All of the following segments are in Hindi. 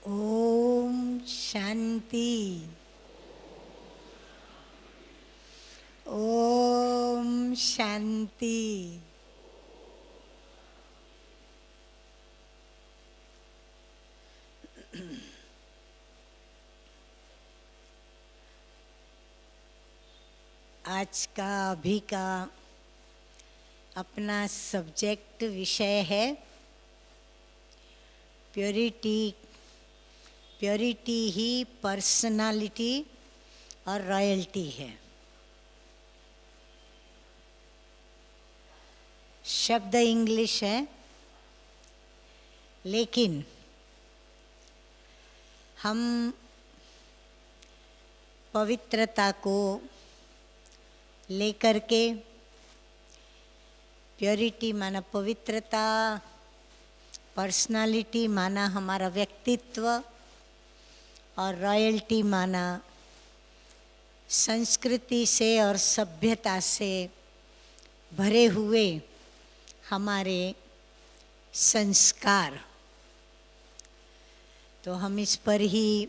ओम शांति। ओम शांति। आज का अभी का अपना सब्जेक्ट विषय है प्योरिटी। प्योरिटी ही पर्सनालिटी और रॉयल्टी है। शब्द इंग्लिश है, लेकिन हम पवित्रता को लेकर के, प्योरिटी माना पवित्रता, पर्सनालिटी माना हमारा व्यक्तित्व और रॉयल्टी माना संस्कृति से और सभ्यता से भरे हुए हमारे संस्कार। तो हम इस पर ही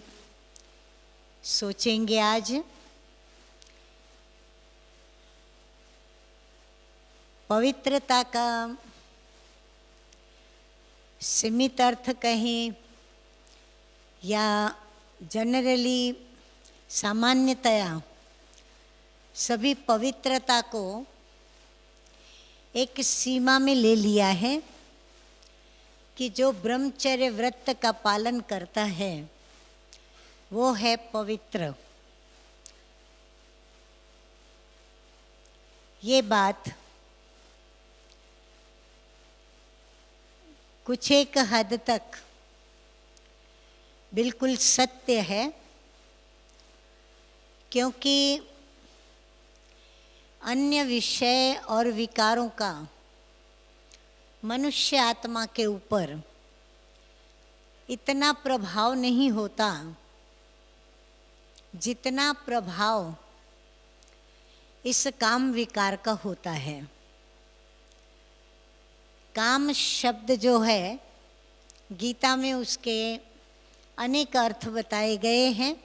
सोचेंगे आज। पवित्रता का सीमित अर्थ कहें या जनरली सामान्यतया सभी पवित्रता को एक सीमा में ले लिया है कि जो ब्रह्मचर्य व्रत का पालन करता है वो है पवित्र। ये बात कुछ एक हद तक बिल्कुल सत्य है, क्योंकि अन्य विषय और विकारों का मनुष्य आत्मा के ऊपर इतना प्रभाव नहीं होता जितना प्रभाव इस काम विकार का होता है। काम शब्द जो है, गीता में उसके अनेक अर्थ बताए गए हैं।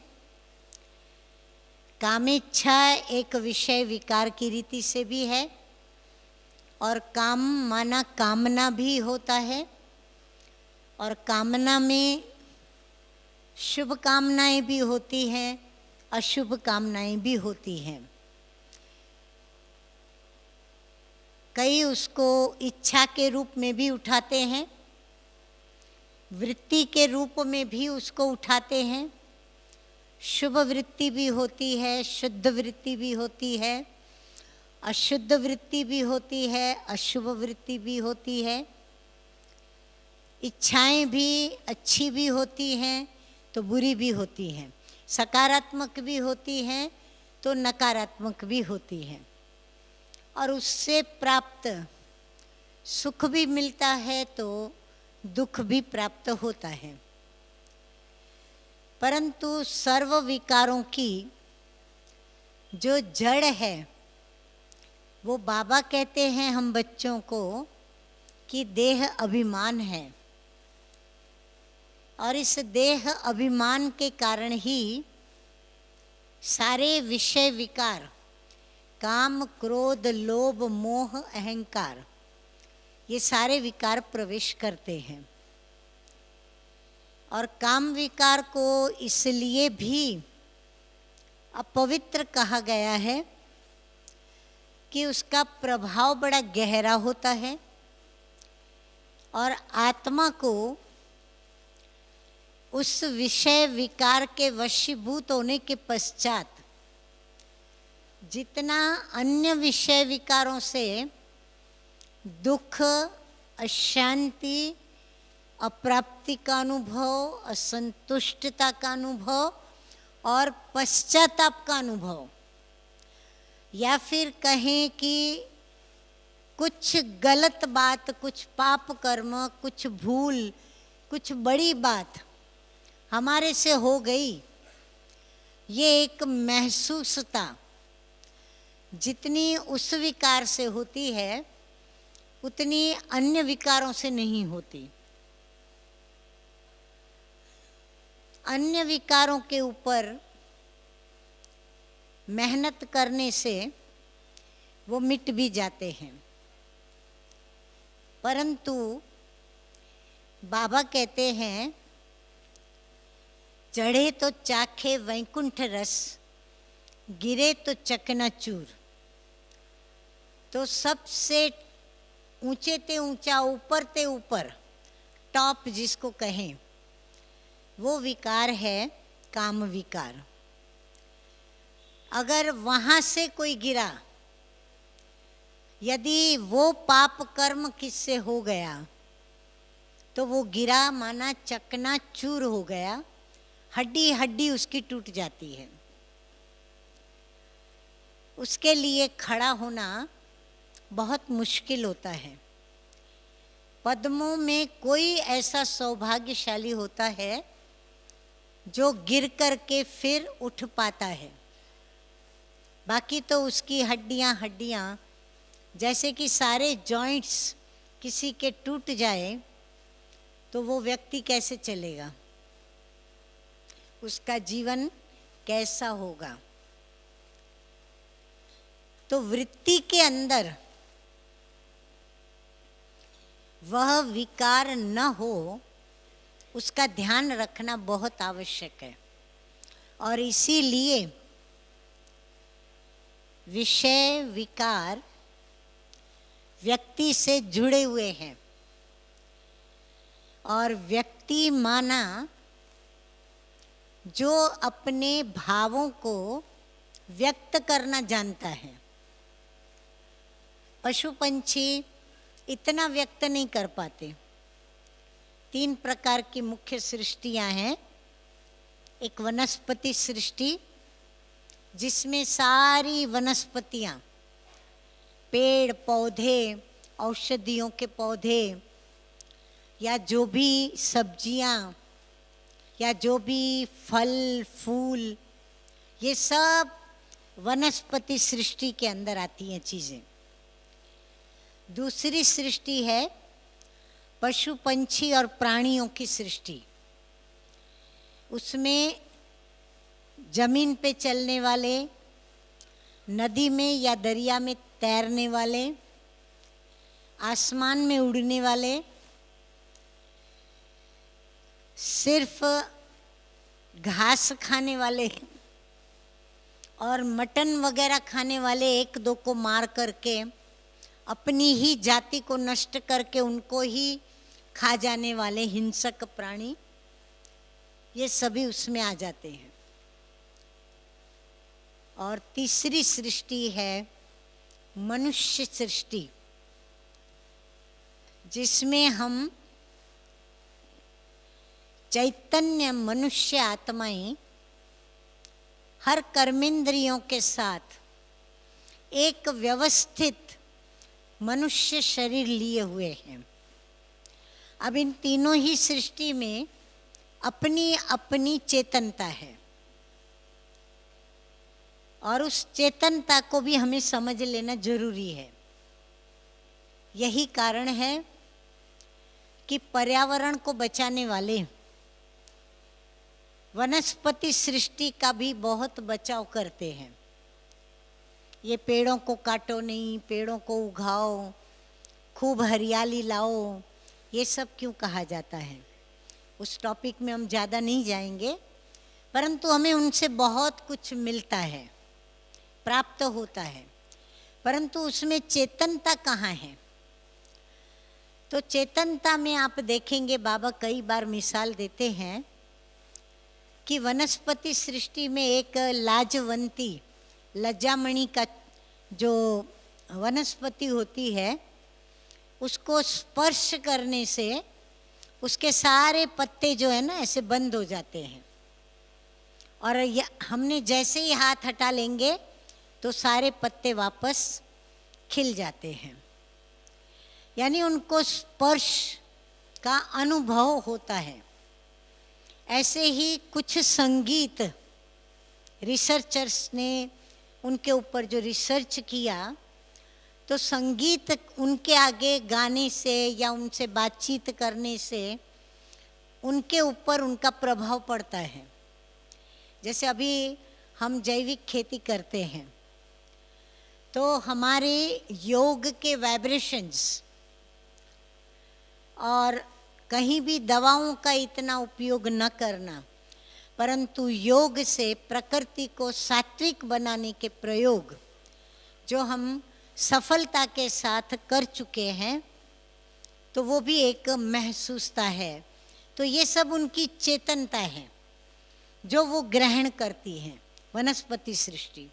कामेच्छा एक विषय विकार की रीति से भी है, और काम माना कामना भी होता है, और कामना में शुभ कामनाएं भी होती हैं, अशुभ कामनाएं भी होती हैं। कई उसको इच्छा के रूप में भी उठाते हैं, वृत्ति के रूप में भी उसको उठाते हैं। शुभ वृत्ति भी होती है, शुद्ध वृत्ति भी होती है, अशुद्ध वृत्ति भी होती है, अशुभ वृत्ति भी होती है। इच्छाएं भी अच्छी भी होती हैं तो बुरी भी होती हैं, सकारात्मक भी होती हैं तो नकारात्मक भी होती हैं, और उससे प्राप्त सुख भी मिलता है तो दुख भी प्राप्त होता है। परंतु सर्व विकारों की जो जड़ है वो बाबा कहते हैं हम बच्चों को कि देह अभिमान है, और इस देह अभिमान के कारण ही सारे विषय विकार, काम, क्रोध, लोभ, मोह, अहंकार, ये सारे विकार प्रवेश करते हैं। और काम विकार को इसलिए भी अपवित्र कहा गया है कि उसका प्रभाव बड़ा गहरा होता है, और आत्मा को उस विषय विकार के वशीभूत होने के पश्चात जितना अन्य विषय विकारों से दुख, अशांति, अप्राप्ति का अनुभव, असंतुष्टता का अनुभव और पश्चाताप का अनुभव, या फिर कहें कि कुछ गलत बात, कुछ पाप कर्म, कुछ भूल, कुछ बड़ी बात हमारे से हो गई, ये एक महसूसता जितनी उस विकार से होती है उतनी अन्य विकारों से नहीं होती। अन्य विकारों के ऊपर मेहनत करने से वो मिट भी जाते हैं। परंतु बाबा कहते हैं, चढ़े तो चाखे वैकुंठ रस, गिरे तो चकनाचूर। तो सबसे ऊंचे ते ऊंचा, ऊपर ते ऊपर, टॉप जिसको कहें, वो विकार है काम विकार। अगर वहां से कोई गिरा, यदि वो पाप कर्म किससे हो गया, तो वो गिरा माना चकनाचूर हो गया, हड्डी हड्डी उसकी टूट जाती है। उसके लिए खड़ा होना बहुत मुश्किल होता है। पद्मों में कोई ऐसा सौभाग्यशाली होता है जो गिर करके फिर उठ पाता है। बाकी तो उसकी हड्डियां हड्डियां, जैसे कि सारे जॉइंट्स किसी के टूट जाए तो वो व्यक्ति कैसे चलेगा, उसका जीवन कैसा होगा। तो वृत्ति के अंदर वह विकार न हो, उसका ध्यान रखना बहुत आवश्यक है। और इसीलिए विषय विकार व्यक्ति से जुड़े हुए हैं, और व्यक्ति माना जो अपने भावों को व्यक्त करना जानता है। पशु पंछी इतना व्यक्त नहीं कर पाते। 3 प्रकार की मुख्य सृष्टियां हैं। एक वनस्पति सृष्टि, जिसमें सारी वनस्पतियां, पेड़ पौधे, औषधियों के पौधे, या जो भी सब्जियां, या जो भी फल फूल, ये सब वनस्पति सृष्टि के अंदर आती हैं चीज़ें। दूसरी सृष्टि है पशु पंछी और प्राणियों की सृष्टि। उसमें जमीन पे चलने वाले, नदी में या दरिया में तैरने वाले, आसमान में उड़ने वाले, सिर्फ घास खाने वाले और मटन वगैरह खाने वाले, 1-2 को मार करके अपनी ही जाति को नष्ट करके उनको ही खा जाने वाले हिंसक प्राणी, ये सभी उसमें आ जाते हैं। और तीसरी सृष्टि है मनुष्य सृष्टि, जिसमें हम चैतन्य मनुष्य आत्माएं हर कर्मेंद्रियों के साथ एक व्यवस्थित मनुष्य शरीर लिए हुए हैं। अब इन तीनों ही सृष्टि में अपनी अपनी चेतनता है, और उस चेतनता को भी हमें समझ लेना जरूरी है। यही कारण है कि पर्यावरण को बचाने वाले वनस्पति सृष्टि का भी बहुत बचाव करते हैं। ये पेड़ों को काटो नहीं, पेड़ों को उगाओ, खूब हरियाली लाओ, ये सब क्यों कहा जाता है, उस टॉपिक में हम ज़्यादा नहीं जाएंगे। परंतु हमें उनसे बहुत कुछ मिलता है, प्राप्त होता है, परंतु उसमें चेतनता कहाँ है। तो चेतनता में आप देखेंगे, बाबा कई बार मिसाल देते हैं कि वनस्पति सृष्टि में एक लाजवंती, लज्जामणि का जो वनस्पति होती है, उसको स्पर्श करने से उसके सारे पत्ते जो है ना ऐसे बंद हो जाते हैं, और हमने जैसे ही हाथ हटा लेंगे तो सारे पत्ते वापस खिल जाते हैं। यानी उनको स्पर्श का अनुभव होता है। ऐसे ही कुछ संगीत रिसर्चर्स ने उनके ऊपर जो रिसर्च किया, तो संगीत उनके आगे गाने से या उनसे बातचीत करने से उनके ऊपर उनका प्रभाव पड़ता है। जैसे अभी हम जैविक खेती करते हैं तो हमारे योग के वाइब्रेशंस और कहीं भी दवाओं का इतना उपयोग न करना, परंतु योग से प्रकृति को सात्विक बनाने के प्रयोग जो हम सफलता के साथ कर चुके हैं, तो वो भी एक महसूसता है। तो ये सब उनकी चेतनता है जो वो ग्रहण करती हैं। वनस्पति सृष्टि,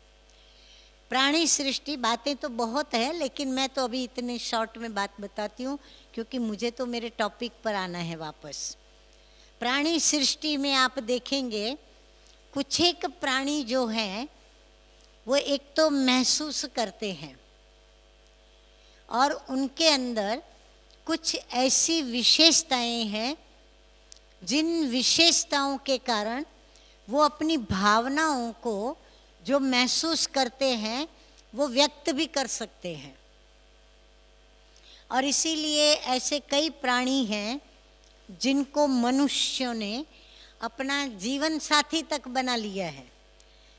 प्राणी सृष्टि, बातें तो बहुत है, लेकिन मैं तो अभी इतने शॉर्ट में बात बताती हूँ क्योंकि मुझे तो मेरे टॉपिक पर आना है वापस। प्राणी सृष्टि में आप देखेंगे कुछ एक प्राणी जो हैं वो एक तो महसूस करते हैं और उनके अंदर कुछ ऐसी विशेषताएं हैं जिन विशेषताओं के कारण वो अपनी भावनाओं को जो महसूस करते हैं वो व्यक्त भी कर सकते हैं। और इसीलिए ऐसे कई प्राणी हैं जिनको मनुष्यों ने अपना जीवन साथी तक बना लिया है,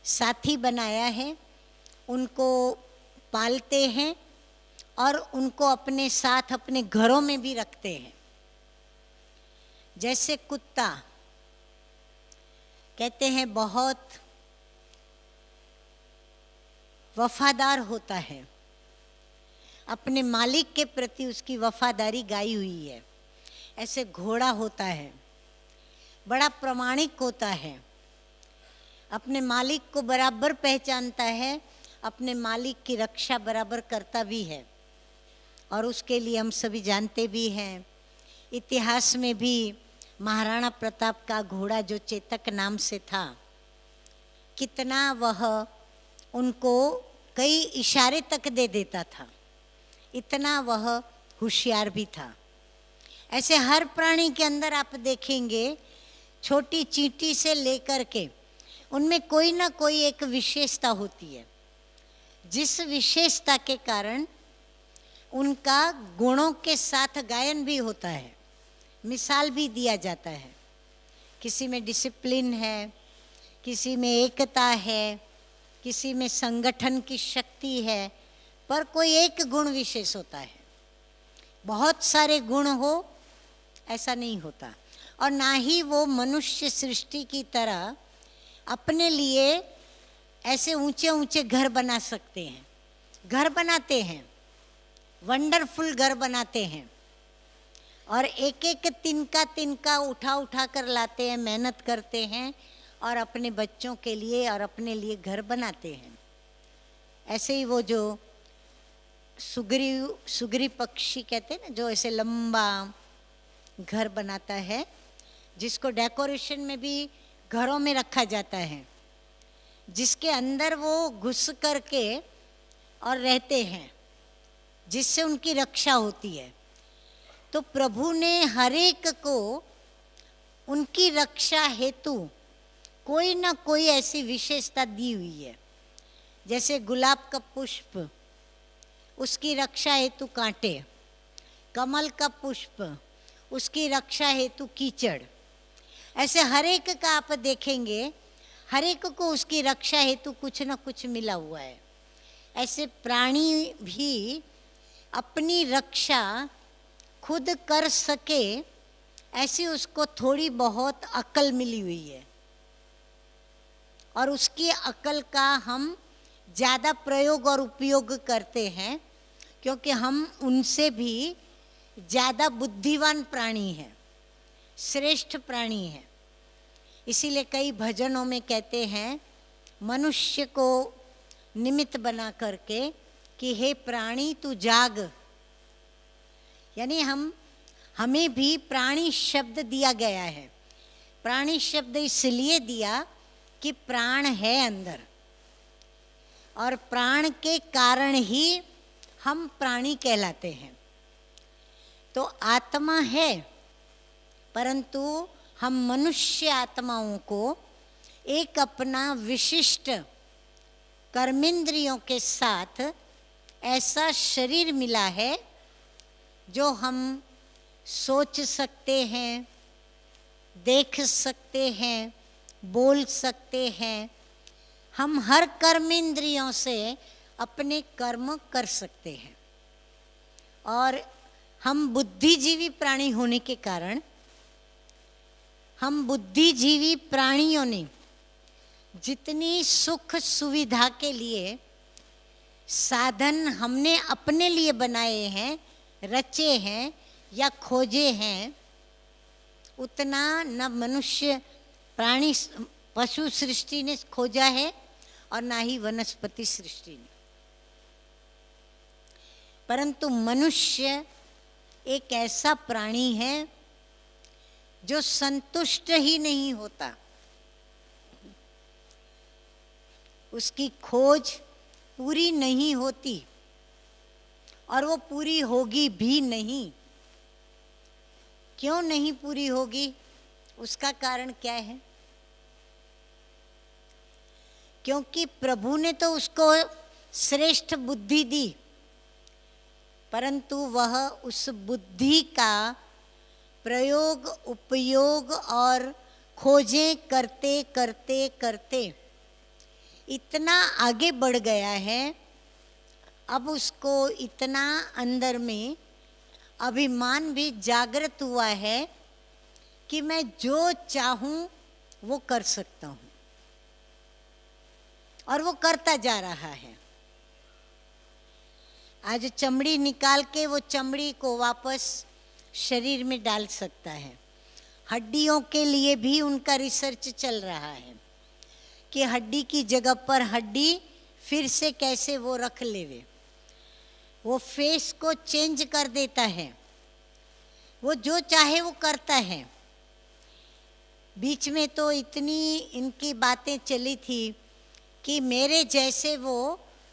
साथी बनाया है, उनको पालते हैं और उनको अपने साथ अपने घरों में भी रखते हैं। जैसे कुत्ता, कहते हैं बहुत वफादार होता है, अपने मालिक के प्रति उसकी वफादारी गाई हुई है। ऐसे घोड़ा होता है, बड़ा प्रामाणिक होता है, अपने मालिक को बराबर पहचानता है, अपने मालिक की रक्षा बराबर करता भी है। और उसके लिए हम सभी जानते भी हैं, इतिहास में भी महाराणा प्रताप का घोड़ा जो चेतक नाम से था, कितना वह उनको कई इशारे तक दे देता था, इतना वह होशियार भी था। ऐसे हर प्राणी के अंदर आप देखेंगे छोटी चींटी से लेकर के उनमें कोई ना कोई एक विशेषता होती है, जिस विशेषता के कारण उनका गुणों के साथ गायन भी होता है, मिसाल भी दिया जाता है। किसी में डिसिप्लिन है, किसी में एकता है, किसी में संगठन की शक्ति है, पर कोई एक गुण विशेष होता है। बहुत सारे गुण हो ऐसा नहीं होता। और ना ही वो मनुष्य सृष्टि की तरह अपने लिए ऐसे ऊंचे ऊंचे घर बना सकते हैं। घर बनाते हैं, वंडरफुल घर बनाते हैं और एक एक तिनका तिनका उठा उठा कर लाते हैं, मेहनत करते हैं और अपने बच्चों के लिए और अपने लिए घर बनाते हैं। ऐसे ही वो जो सुगरी पक्षी कहते हैं ना, जो ऐसे लंबा घर बनाता है, जिसको डेकोरेशन में भी घरों में रखा जाता है, जिसके अंदर वो घुस करके और रहते हैं, जिससे उनकी रक्षा होती है। तो प्रभु ने हर एक को उनकी रक्षा हेतु कोई ना कोई ऐसी विशेषता दी हुई है। जैसे गुलाब का पुष्प, उसकी रक्षा हेतु कांटे, कमल का पुष्प, उसकी रक्षा हेतु कीचड़। ऐसे हर एक का आप देखेंगे, हर एक को उसकी रक्षा हेतु कुछ ना कुछ मिला हुआ है। ऐसे प्राणी भी अपनी रक्षा खुद कर सके, ऐसी उसको थोड़ी बहुत अकल मिली हुई है और उसकी अकल का हम ज़्यादा प्रयोग और उपयोग करते हैं, क्योंकि हम उनसे भी ज़्यादा बुद्धिमान प्राणी हैं, श्रेष्ठ प्राणी हैं। इसीलिए कई भजनों में कहते हैं मनुष्य को निमित्त बना करके कि हे प्राणी तू जाग। यानी हमें भी प्राणी शब्द दिया गया है। प्राणी शब्द इसलिए दिया कि प्राण है अंदर, और प्राण के कारण ही हम प्राणी कहलाते हैं। तो आत्मा है, परंतु हम मनुष्य आत्माओं को एक अपना विशिष्ट कर्मेंद्रियों के साथ ऐसा शरीर मिला है जो हम सोच सकते हैं, देख सकते हैं, बोल सकते हैं, हम हर कर्मेंद्रियों से अपने कर्म कर सकते हैं। और हम बुद्धिजीवी प्राणी होने के कारण, हम बुद्धिजीवी प्राणियों ने जितनी सुख सुविधा के लिए साधन हमने अपने लिए बनाए हैं, रचे हैं या खोजे हैं, उतना न मनुष्य प्राणी पशु सृष्टि ने खोजा है और ना ही वनस्पति सृष्टि ने। परंतु मनुष्य एक ऐसा प्राणी है जो संतुष्ट ही नहीं होता। उसकी खोज पूरी नहीं होती और वो पूरी होगी भी नहीं। क्यों नहीं पूरी होगी? उसका कारण क्या है? क्योंकि प्रभु ने तो उसको श्रेष्ठ बुद्धि दी, परंतु वह उस बुद्धि का प्रयोग, उपयोग और खोजें करते करते करते इतना आगे बढ़ गया है, अब उसको इतना अंदर में अभिमान भी जागृत हुआ है कि मैं जो चाहूं वो कर सकता हूं, और वो करता जा रहा है। आज चमड़ी निकाल के वो चमड़ी को वापस शरीर में डाल सकता है। हड्डियों के लिए भी उनका रिसर्च चल रहा है कि हड्डी की जगह पर हड्डी फिर से कैसे वो रख लेवे। वो फेस को चेंज कर देता है, वो जो चाहे वो करता है। बीच में तो इतनी इनकी बातें चली थी कि मेरे जैसे वो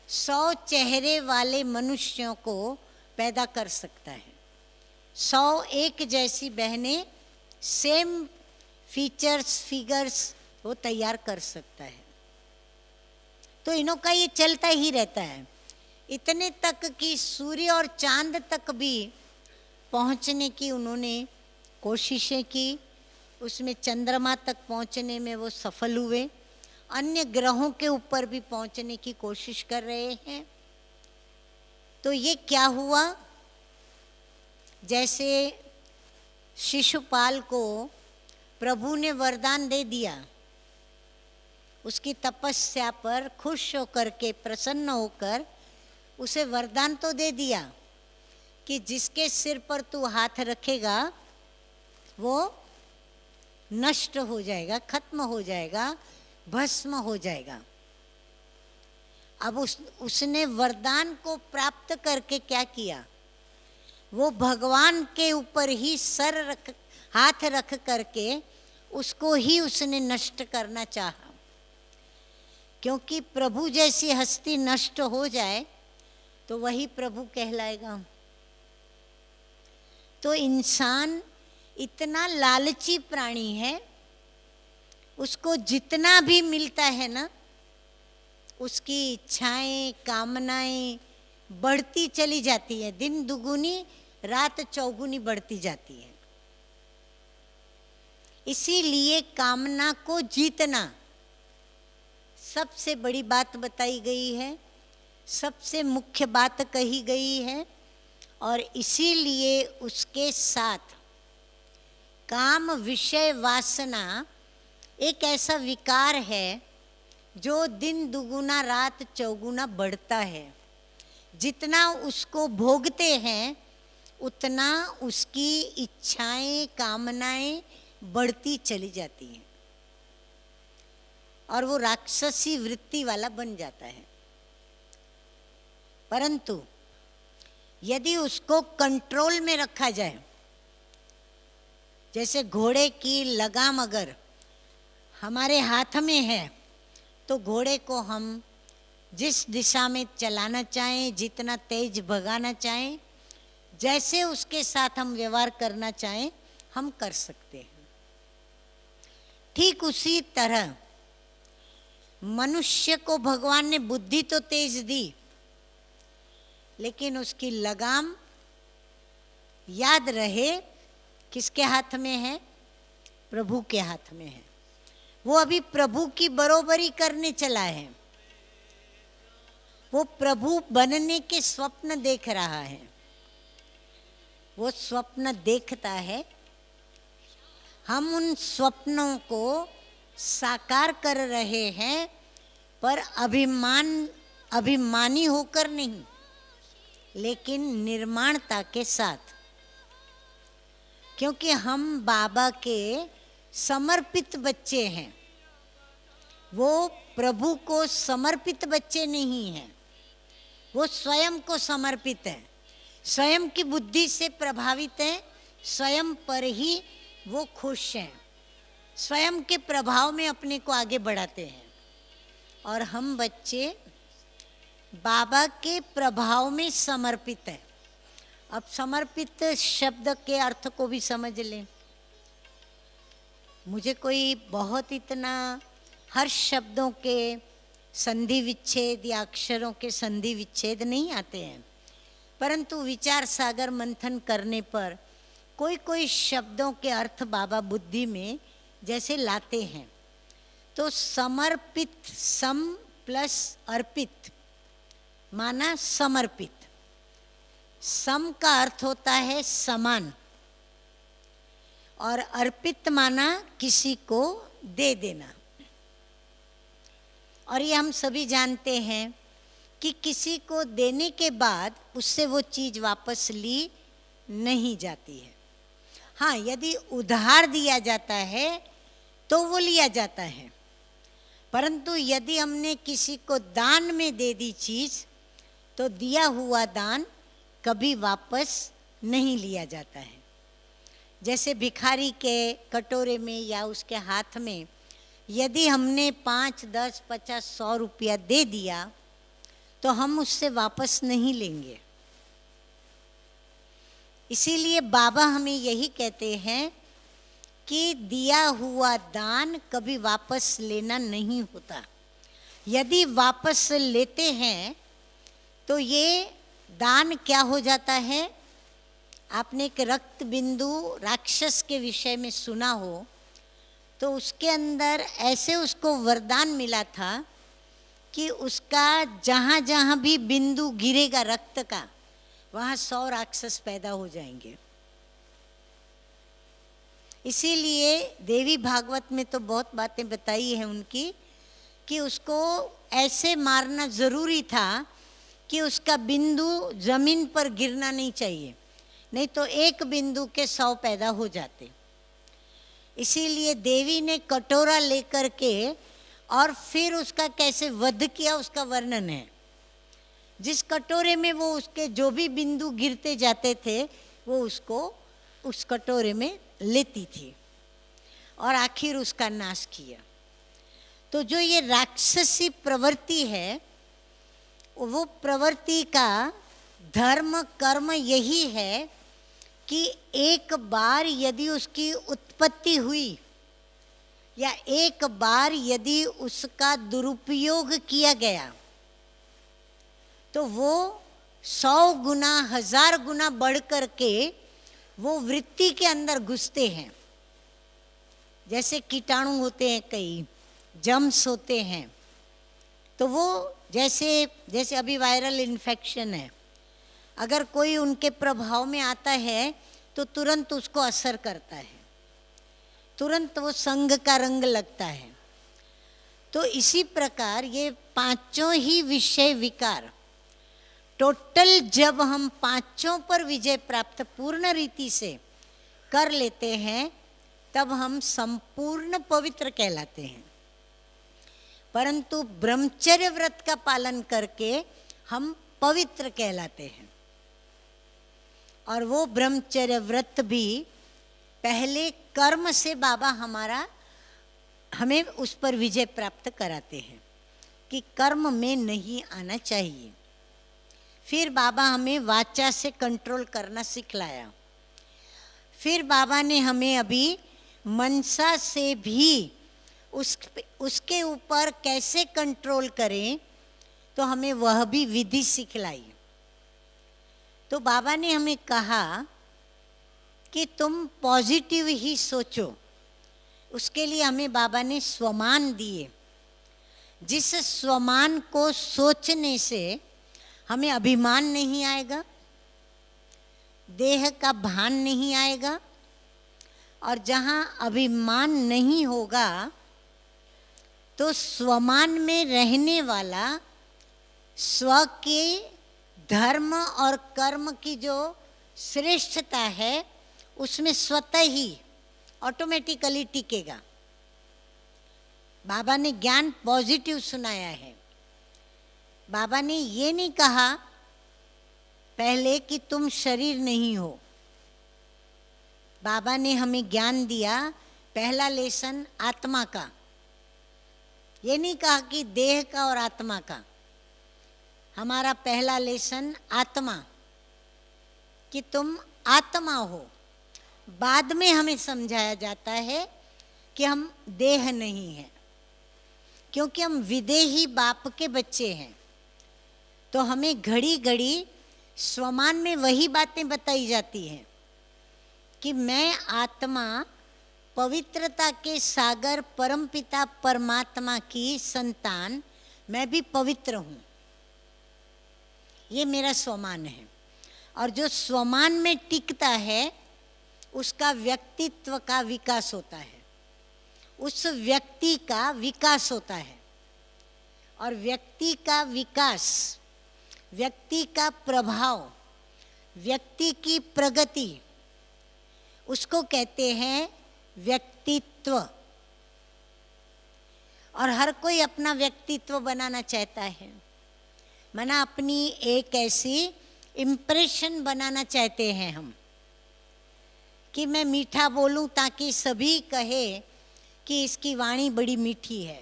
100 चेहरे वाले मनुष्यों को पैदा कर सकता है। 100 एक जैसी बहनें, सेम फीचर्स, फिगर्स वो तैयार कर सकता है। तो इनों का ये चलता ही रहता है। इतने तक कि सूर्य और चांद तक भी पहुंचने की उन्होंने कोशिशें की, उसमें चंद्रमा तक पहुंचने में वो सफल हुए। अन्य ग्रहों के ऊपर भी पहुंचने की कोशिश कर रहे हैं। तो ये क्या हुआ? जैसे शिशुपाल को प्रभु ने वरदान दे दिया, उसकी तपस्या पर खुश होकर के, प्रसन्न होकर उसे वरदान तो दे दिया कि जिसके सिर पर तू हाथ रखेगा वो नष्ट हो जाएगा, खत्म हो जाएगा, भस्म हो जाएगा। अब उसने वरदान को प्राप्त करके क्या किया? वो भगवान के ऊपर ही हाथ रख करके उसको ही उसने नष्ट करना चाहा। क्योंकि प्रभु जैसी हस्ती नष्ट हो जाए तो वही प्रभु कहलाएगा। तो इंसान इतना लालची प्राणी है, उसको जितना भी मिलता है ना, उसकी इच्छाएं, कामनाएं बढ़ती चली जाती है। दिन दुगुनी रात चौगुनी बढ़ती जाती है। इसीलिए कामना को जीतना सबसे बड़ी बात बताई गई है, सबसे मुख्य बात कही गई है। और इसीलिए उसके साथ काम विषय वासना एक ऐसा विकार है जो दिन दुगुना रात चौगुना बढ़ता है। जितना उसको भोगते हैं उतना उसकी इच्छाएं, कामनाएं बढ़ती चली जाती हैं और वो राक्षसी वृत्ति वाला बन जाता है। परंतु यदि उसको कंट्रोल में रखा जाए, जैसे घोड़े की लगाम अगर हमारे हाथ में है तो घोड़े को हम जिस दिशा में चलाना चाहें, जितना तेज भगाना चाहें, जैसे उसके साथ हम व्यवहार करना चाहें, हम कर सकते हैं। ठीक उसी तरह मनुष्य को भगवान ने बुद्धि तो तेज दी, लेकिन उसकी लगाम याद रहे किसके हाथ में है? प्रभु के हाथ में है। वो अभी प्रभु की बरोबरी करने चला है, वो प्रभु बनने के स्वप्न देख रहा है, वो स्वप्न देखता है। हम उन स्वप्नों को साकार कर रहे हैं, पर अभिमानी होकर नहीं, लेकिन निर्माणता के साथ, क्योंकि हम बाबा के समर्पित बच्चे हैं। वो प्रभु को समर्पित बच्चे नहीं हैं, वो स्वयं को समर्पित हैं, स्वयं की बुद्धि से प्रभावित हैं, स्वयं पर ही वो खुश हैं, स्वयं के प्रभाव में अपने को आगे बढ़ाते हैं। और हम बच्चे बाबा के प्रभाव में समर्पित हैं। अब समर्पित शब्द के अर्थ को भी समझ लें। मुझे कोई बहुत इतना हर शब्दों के संधि विच्छेद या अक्षरों के संधि विच्छेद नहीं आते हैं, परंतु विचार सागर मंथन करने पर कोई कोई शब्दों के अर्थ बाबा बुद्धि में जैसे लाते हैं। तो समर्पित, सम प्लस अर्पित माना समर्पित। सम का अर्थ होता है समान, और अर्पित माना किसी को दे देना। और ये हम सभी जानते हैं कि किसी को देने के बाद उससे वो चीज़ वापस ली नहीं जाती है। हाँ, यदि उधार दिया जाता है तो वो लिया जाता है, परंतु यदि हमने किसी को दान में दे दी चीज़ तो दिया हुआ दान कभी वापस नहीं लिया जाता है। जैसे भिखारी के कटोरे में या उसके हाथ में यदि हमने 5, 10, 50, 100 रुपया दे दिया तो हम उससे वापस नहीं लेंगे। इसीलिए बाबा हमें यही कहते हैं कि दिया हुआ दान कभी वापस लेना नहीं होता। यदि वापस लेते हैं तो ये दान क्या हो जाता है। आपने एक रक्त बिंदु राक्षस के विषय में सुना हो, तो उसके अंदर ऐसे उसको वरदान मिला था कि उसका जहाँ जहाँ भी बिंदु गिरेगा रक्त का, वहाँ 100 राक्षस पैदा हो जाएंगे। इसीलिए देवी भागवत में तो बहुत बातें बताई है उनकी कि उसको ऐसे मारना जरूरी था कि उसका बिंदु जमीन पर गिरना नहीं चाहिए, नहीं तो एक बिंदु के 100 पैदा हो जाते। इसीलिए देवी ने कटोरा लेकर के और फिर उसका कैसे वध किया उसका वर्णन है। जिस कटोरे में वो उसके जो भी बिंदु गिरते जाते थे वो उसको उस कटोरे में लेती थी और आखिर उसका नाश किया। तो जो ये राक्षसी प्रवृत्ति है, वो प्रवृत्ति का धर्म कर्म यही है कि एक बार यदि उसकी उत्पत्ति हुई या एक बार यदि उसका दुरुपयोग किया गया तो वो 100 गुना 1000 गुना बढ़ कर के वो वृत्ति के अंदर घुसते हैं। जैसे कीटाणु होते हैं, कई जम्स होते हैं, तो वो जैसे अभी वायरल इन्फेक्शन है, अगर कोई उनके प्रभाव में आता है तो तुरंत उसको असर करता है, तुरंत वो संग का रंग लगता है। तो इसी प्रकार ये पांचों ही विषय विकार टोटल जब हम पांचों पर विजय प्राप्त पूर्ण रीति से कर लेते हैं तब हम संपूर्ण पवित्र कहलाते हैं। परंतु ब्रह्मचर्य व्रत का पालन करके हम पवित्र कहलाते हैं। और वो ब्रह्मचर्य व्रत भी पहले कर्म से बाबा हमें उस पर विजय प्राप्त कराते हैं कि कर्म में नहीं आना चाहिए। फिर बाबा हमें वाचा से कंट्रोल करना सिखलाया। फिर बाबा ने हमें अभी मनसा से भी उसके ऊपर कैसे कंट्रोल करें तो हमें वह भी विधि सिखलाई। तो बाबा ने हमें कहा कि तुम पॉजिटिव ही सोचो, उसके लिए हमें बाबा ने स्वमान दिए, जिस स्वमान को सोचने से हमें अभिमान नहीं आएगा, देह का भान नहीं आएगा, और जहाँ अभिमान नहीं होगा तो स्वमान में रहने वाला स्व के धर्म और कर्म की जो श्रेष्ठता है उसमें स्वतः ही ऑटोमेटिकली टिकेगा। बाबा ने ज्ञान पॉजिटिव सुनाया है। बाबा ने ये नहीं कहा पहले कि तुम शरीर नहीं हो। बाबा ने हमें ज्ञान दिया, पहला लेसन आत्मा का। ये नहीं कहा कि देह का और आत्मा का। हमारा पहला लेसन आत्मा, कि तुम आत्मा हो। बाद में हमें समझाया जाता है कि हम देह नहीं हैं, क्योंकि हम विदेही बाप के बच्चे हैं। तो हमें घड़ी घड़ी स्वमान में वही बातें बताई जाती हैं कि मैं आत्मा, पवित्रता के सागर परमपिता परमात्मा की संतान, मैं भी पवित्र हूँ। ये मेरा स्वमान है। और जो स्वमान में टिकता है उसका व्यक्तित्व का विकास होता है, उस व्यक्ति का विकास होता है। और व्यक्ति का विकास, व्यक्ति का प्रभाव, व्यक्ति की प्रगति, उसको कहते हैं व्यक्तित्व। और हर कोई अपना व्यक्तित्व बनाना चाहता है, माना अपनी एक ऐसी इम्प्रेशन बनाना चाहते हैं हम कि मैं मीठा बोलूं ताकि सभी कहे कि इसकी वाणी बड़ी मीठी है।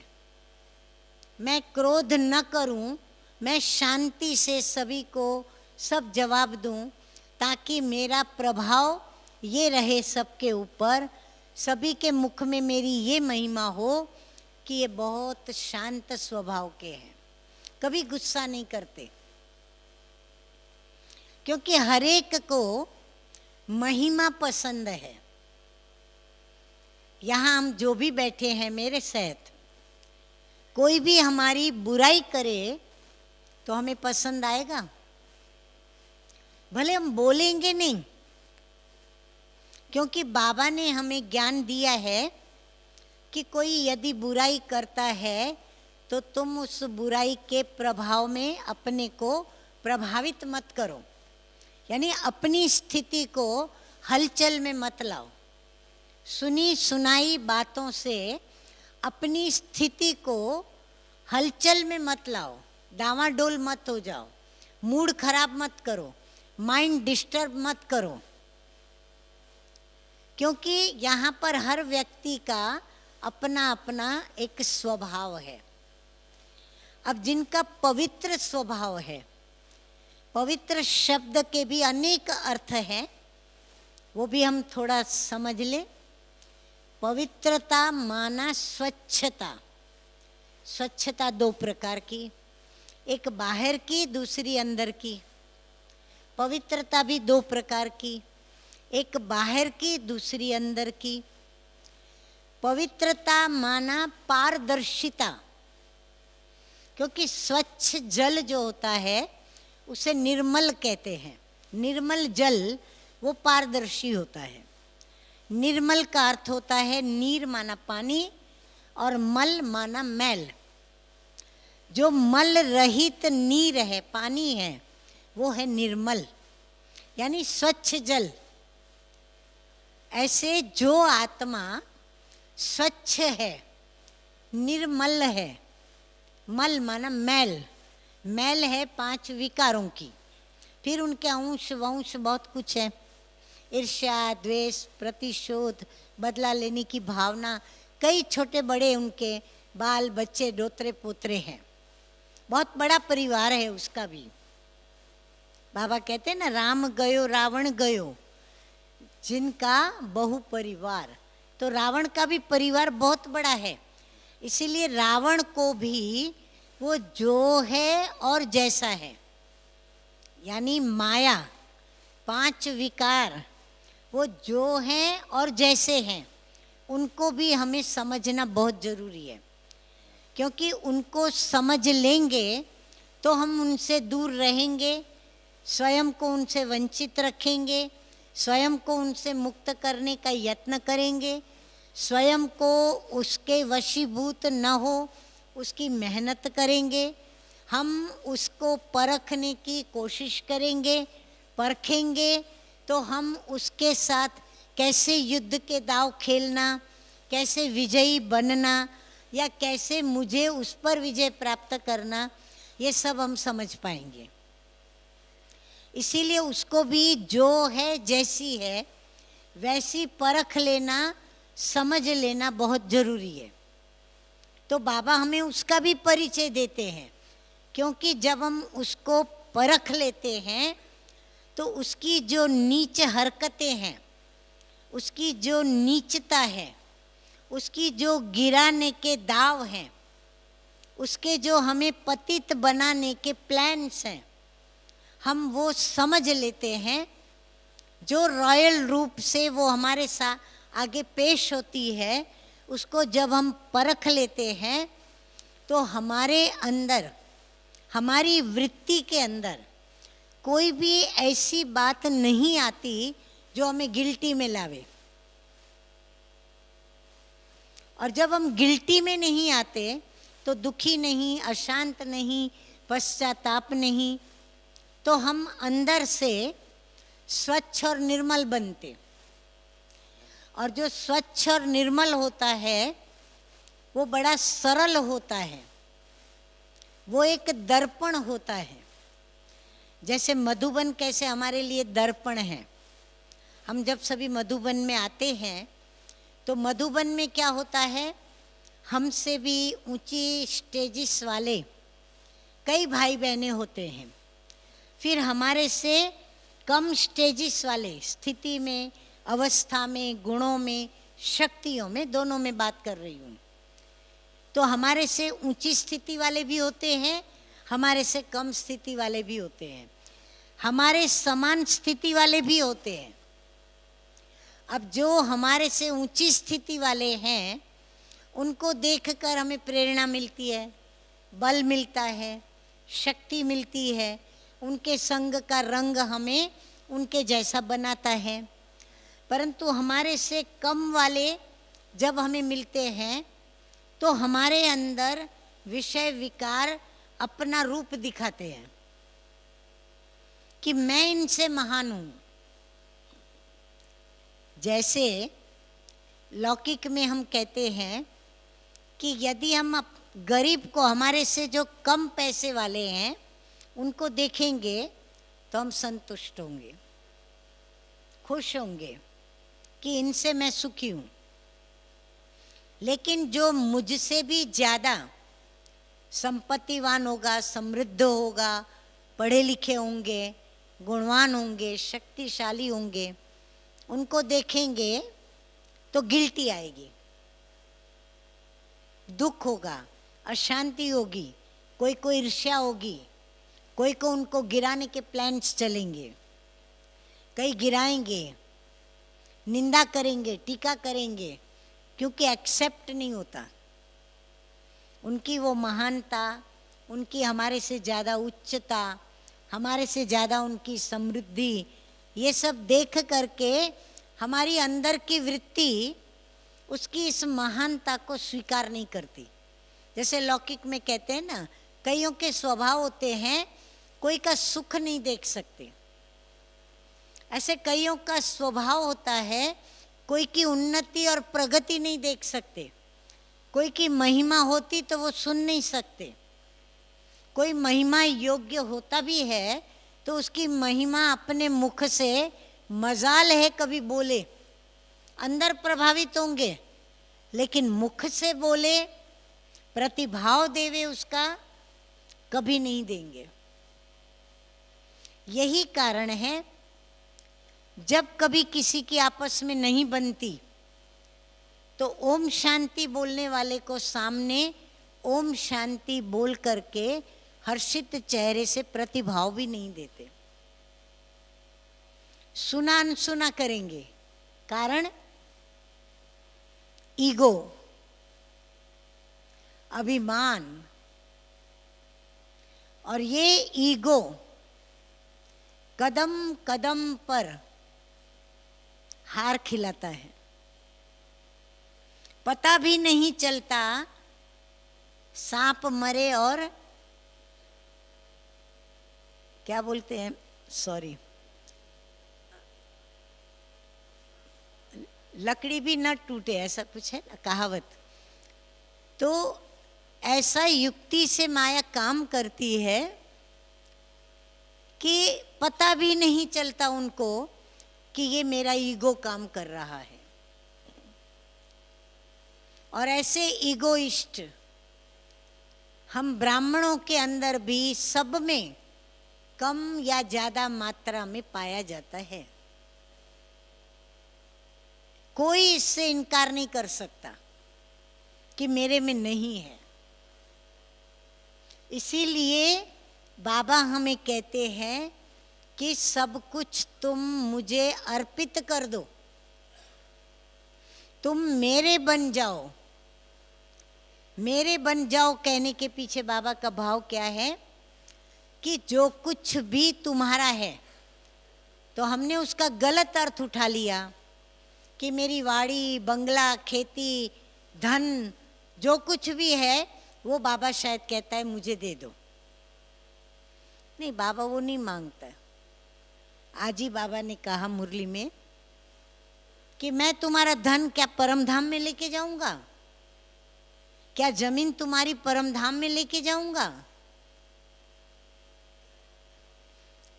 मैं क्रोध न करूं, मैं शांति से सभी को सब जवाब दूं ताकि मेरा प्रभाव ये रहे सबके ऊपर, सभी के मुख में मेरी ये महिमा हो कि ये बहुत शांत स्वभाव के हैं, कभी गुस्सा नहीं करते। क्योंकि हर एक को महिमा पसंद है। यहाँ हम जो भी बैठे हैं मेरे साथ, कोई भी हमारी बुराई करे तो हमें पसंद आएगा? भले हम बोलेंगे नहीं, क्योंकि बाबा ने हमें ज्ञान दिया है कि कोई यदि बुराई करता है तो तुम उस बुराई के प्रभाव में अपने को प्रभावित मत करो, यानी अपनी स्थिति को हलचल में मत लाओ। सुनी सुनाई बातों से अपनी स्थिति को हलचल में मत लाओ, डावाडोल मत हो जाओ, मूड खराब मत करो, माइंड डिस्टर्ब मत करो। क्योंकि यहाँ पर हर व्यक्ति का अपना अपना एक स्वभाव है। अब जिनका पवित्र स्वभाव है, पवित्र शब्द के भी अनेक अर्थ हैं, वो भी हम थोड़ा समझ लें। पवित्रता माना स्वच्छता। स्वच्छता दो प्रकार की, एक बाहर की, दूसरी अंदर की। पवित्रता भी दो प्रकार की, एक बाहर की, दूसरी अंदर की। पवित्रता माना पारदर्शिता, क्योंकि स्वच्छ जल जो होता है उसे निर्मल कहते हैं। निर्मल जल वो पारदर्शी होता है। निर्मल का अर्थ होता है नीर माना पानी और मल माना मैल। जो मल रहित नीर है, पानी है, वो है निर्मल, यानी स्वच्छ जल। ऐसे जो आत्मा स्वच्छ है, निर्मल है, मल माना मैल, मैल है 5 विकारों की। फिर उनके अंश वंश बहुत कुछ है, ईर्ष्या, द्वेष, प्रतिशोध, बदला लेने की भावना, कई छोटे बड़े उनके बाल बच्चे डोतरे पोतरे हैं। बहुत बड़ा परिवार है उसका भी। बाबा कहते हैं ना, राम गयो रावण गयो, जिनका बहु परिवार। तो रावण का भी परिवार बहुत बड़ा है, इसीलिए रावण को भी वो जो है और जैसा है, यानी माया, 5 विकार, वो जो हैं और जैसे हैं, उनको भी हमें समझना बहुत ज़रूरी है, क्योंकि उनको समझ लेंगे तो हम उनसे दूर रहेंगे, स्वयं को उनसे वंचित रखेंगे, स्वयं को उनसे मुक्त करने का यत्न करेंगे, स्वयं को उसके वशीभूत न हो उसकी मेहनत करेंगे, हम उसको परखने की कोशिश करेंगे, परखेंगे तो हम उसके साथ कैसे युद्ध के दांव खेलना, कैसे विजयी बनना या कैसे मुझे उस पर विजय प्राप्त करना, ये सब हम समझ पाएंगे। इसीलिए उसको भी जो है जैसी है वैसी परख लेना, समझ लेना बहुत ज़रूरी है। तो बाबा हमें उसका भी परिचय देते हैं, क्योंकि जब हम उसको परख लेते हैं तो उसकी जो नीच हरकतें हैं, उसकी जो नीचता है, उसकी जो गिराने के दाव हैं, उसके जो हमें पतित बनाने के प्लान्स हैं, हम वो समझ लेते हैं। जो रॉयल रूप से वो हमारे साथ आगे पेश होती है, उसको जब हम परख लेते हैं तो हमारे अंदर, हमारी वृत्ति के अंदर कोई भी ऐसी बात नहीं आती जो हमें गिल्टी में लावे। और जब हम गिल्टी में नहीं आते तो दुखी नहीं, अशांत नहीं, पश्चाताप नहीं, तो हम अंदर से स्वच्छ और निर्मल बनते। और जो स्वच्छ और निर्मल होता है वो बड़ा सरल होता है, वो एक दर्पण होता है। जैसे मधुबन कैसे हमारे लिए दर्पण है, हम जब सभी मधुबन में आते हैं तो मधुबन में क्या होता है, हमसे भी ऊंची स्टेजिस वाले कई भाई बहनें होते हैं, फिर हमारे से कम स्टेजिस वाले, स्थिति में, अवस्था में, गुणों में, शक्तियों में, दोनों में बात कर रही हूँ, तो हमारे से ऊंची स्थिति वाले भी होते हैं, हमारे से कम स्थिति वाले भी होते हैं, हमारे समान स्थिति वाले भी होते हैं। अब जो हमारे से ऊंची स्थिति वाले हैं उनको देखकर हमें प्रेरणा मिलती है, बल मिलता है, शक्ति मिलती है, उनके संग का रंग हमें उनके जैसा बनाता है। परंतु हमारे से कम वाले जब हमें मिलते हैं तो हमारे अंदर विषय विकार अपना रूप दिखाते हैं कि मैं इनसे महान हूँ। जैसे लौकिक में हम कहते हैं कि यदि हम गरीब को, हमारे से जो कम पैसे वाले हैं, उनको देखेंगे तो हम संतुष्ट होंगे, खुश होंगे कि इनसे मैं सुखी हूँ। लेकिन जो मुझसे भी ज़्यादा संपत्तिवान होगा, समृद्ध होगा, पढ़े लिखे होंगे, गुणवान होंगे, शक्तिशाली होंगे, उनको देखेंगे तो गिल्टी आएगी, दुख होगा, अशांति होगी, कोई को ईर्ष्या होगी, कोई को उनको गिराने के प्लान्स चलेंगे, कई गिराएंगे, निंदा करेंगे, टीका करेंगे, क्योंकि एक्सेप्ट नहीं होता उनकी वो महानता, उनकी हमारे से ज़्यादा उच्चता, हमारे से ज़्यादा उनकी समृद्धि, ये सब देख करके हमारी अंदर की वृत्ति उसकी इस महानता को स्वीकार नहीं करती। जैसे लौकिक में कहते हैं ना, कईयों के स्वभाव होते हैं कोई का सुख नहीं देख सकते, ऐसे कईयों का स्वभाव होता है कोई की उन्नति और प्रगति नहीं देख सकते, कोई की महिमा होती तो वो सुन नहीं सकते, कोई महिमा योग्य होता भी है तो उसकी महिमा अपने मुख से मजाल है कभी बोले, अंदर प्रभावित होंगे, लेकिन मुख से बोले, प्रतिभाव देवे उसका, कभी नहीं देंगे। यही कारण है जब कभी किसी की आपस में नहीं बनती तो ओम शांति बोलने वाले को सामने ओम शांति बोल करके हर्षित चेहरे से प्रतिभाव भी नहीं देते, सुना अनसुना करेंगे। कारण ईगो, अभिमान, और ये ईगो कदम कदम पर हार खिलाता है। पता भी नहीं चलता सांप मरे और क्या बोलते हैं, सॉरी, लकड़ी भी न टूटे, ऐसा कुछ है ना कहावत। तो ऐसा युक्ति से माया काम करती है कि पता भी नहीं चलता उनको कि ये मेरा ईगो काम कर रहा है। और ऐसे ईगोइस्ट हम ब्राह्मणों के अंदर भी सब में कम या ज्यादा मात्रा में पाया जाता है। कोई इससे इनकार नहीं कर सकता कि मेरे में नहीं है। इसीलिए बाबा हमें कहते हैं कि सब कुछ तुम मुझे अर्पित कर दो, तुम मेरे बन जाओ। मेरे बन जाओ कहने के पीछे बाबा का भाव क्या है कि जो कुछ भी तुम्हारा है, तो हमने उसका गलत अर्थ उठा लिया कि मेरी वाड़ी, बंगला, खेती, धन, जो कुछ भी है वो बाबा शायद कहता है मुझे दे दो। नहीं, बाबा वो नहीं मांगता। आज ही बाबा ने कहा मुरली में कि मैं तुम्हारा धन क्या परम धाम में लेके जाऊंगा? क्या जमीन तुम्हारी परम धाम में लेके जाऊंगा?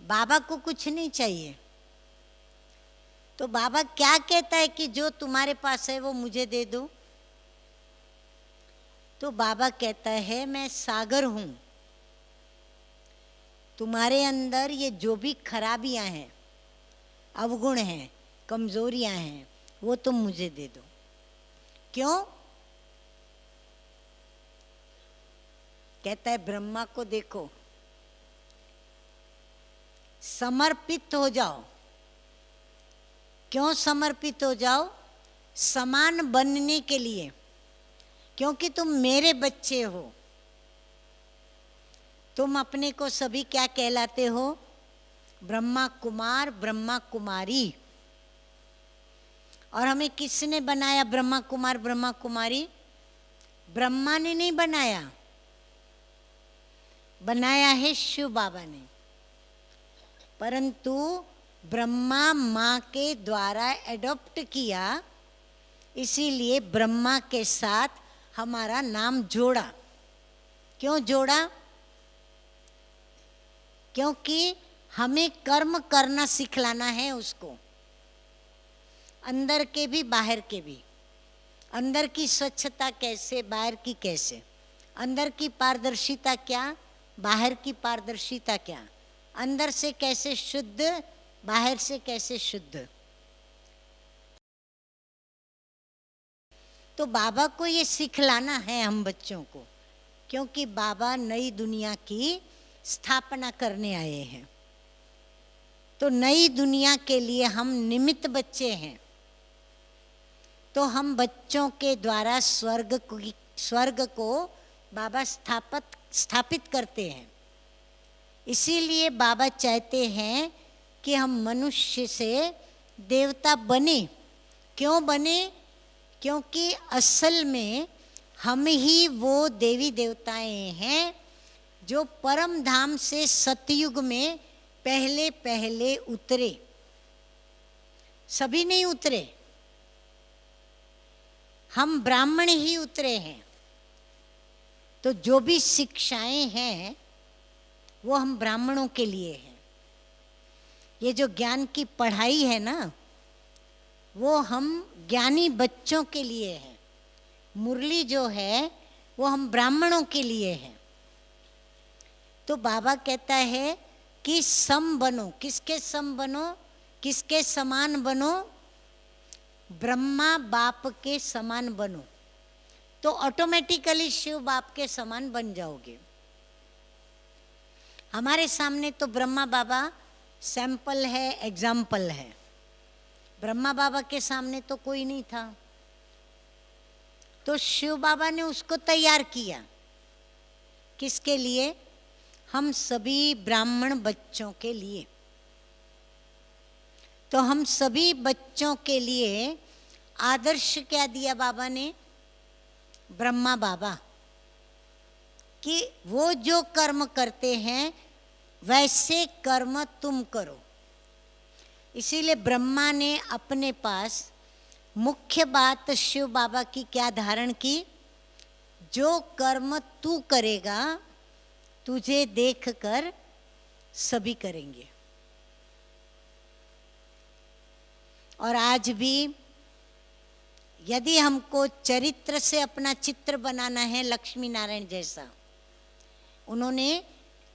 बाबा को कुछ नहीं चाहिए। तो बाबा क्या कहता है कि जो तुम्हारे पास है वो मुझे दे दो। तो बाबा कहता है मैं सागर हूं, तुम्हारे अंदर ये जो भी खराबियां हैं, अवगुण हैं, कमजोरियां हैं, वो तुम मुझे दे दो। क्यों? कहता है ब्रह्मा को देखो, समर्पित हो जाओ। क्यों समर्पित हो जाओ? समान बनने के लिए, क्योंकि तुम मेरे बच्चे हो। तुम अपने को सभी क्या कहलाते हो? ब्रह्मा कुमार, ब्रह्मा कुमारी। और हमें किसने बनाया ब्रह्मा कुमार, ब्रह्मा कुमारी? ब्रह्मा ने नहीं बनाया, बनाया है शिव बाबा ने। परंतु ब्रह्मा माँ के द्वारा एडॉप्ट किया, इसीलिए ब्रह्मा के साथ हमारा नाम जोड़ा। क्यों जोड़ा? क्योंकि हमें कर्म करना सिखलाना है उसको, अंदर के भी बाहर के भी। अंदर की स्वच्छता कैसे, बाहर की कैसे। अंदर की पारदर्शिता क्या, बाहर की पारदर्शिता क्या। अंदर से कैसे शुद्ध, बाहर से कैसे शुद्ध। तो बाबा को ये सिखलाना है हम बच्चों को, क्योंकि बाबा नई दुनिया की स्थापना करने आए हैं। तो नई दुनिया के लिए हम निमित्त बच्चे हैं। तो हम बच्चों के द्वारा स्वर्ग को बाबा स्थापित करते हैं। इसीलिए बाबा चाहते हैं कि हम मनुष्य से देवता बने। क्यों बने? क्योंकि असल में हम ही वो देवी देवताएं हैं जो परम धाम से सतयुग में पहले पहले उतरे। सभी नहीं उतरे, हम ब्राह्मण ही उतरे हैं। तो जो भी शिक्षाएं हैं वो हम ब्राह्मणों के लिए है। ये जो ज्ञान की पढ़ाई है ना, वो हम ज्ञानी बच्चों के लिए है। मुरली जो है वो हम ब्राह्मणों के लिए है। तो बाबा कहता है कि सम बनो। किसके सम बनो? किसके समान बनो? ब्रह्मा बाप के समान बनो, तो ऑटोमेटिकली शिव बाप के समान बन जाओगे। हमारे सामने तो ब्रह्मा बाबा सैंपल है, एग्जाम्पल है। ब्रह्मा बाबा के सामने तो कोई नहीं था। तो शिव बाबा ने उसको तैयार किया। किसके लिए? हम सभी ब्राह्मण बच्चों के लिए। तो हम सभी बच्चों के लिए आदर्श क्या दिया बाबा ने? ब्रह्मा बाबा, कि वो जो कर्म करते हैं वैसे कर्म तुम करो। इसीलिए ब्रह्मा ने अपने पास मुख्य बात शिव बाबा की क्या धारण की? जो कर्म तू करेगा तुझे देखकर सभी करेंगे। और आज भी यदि हमको चरित्र से अपना चित्र बनाना है लक्ष्मी नारायण जैसा, उन्होंने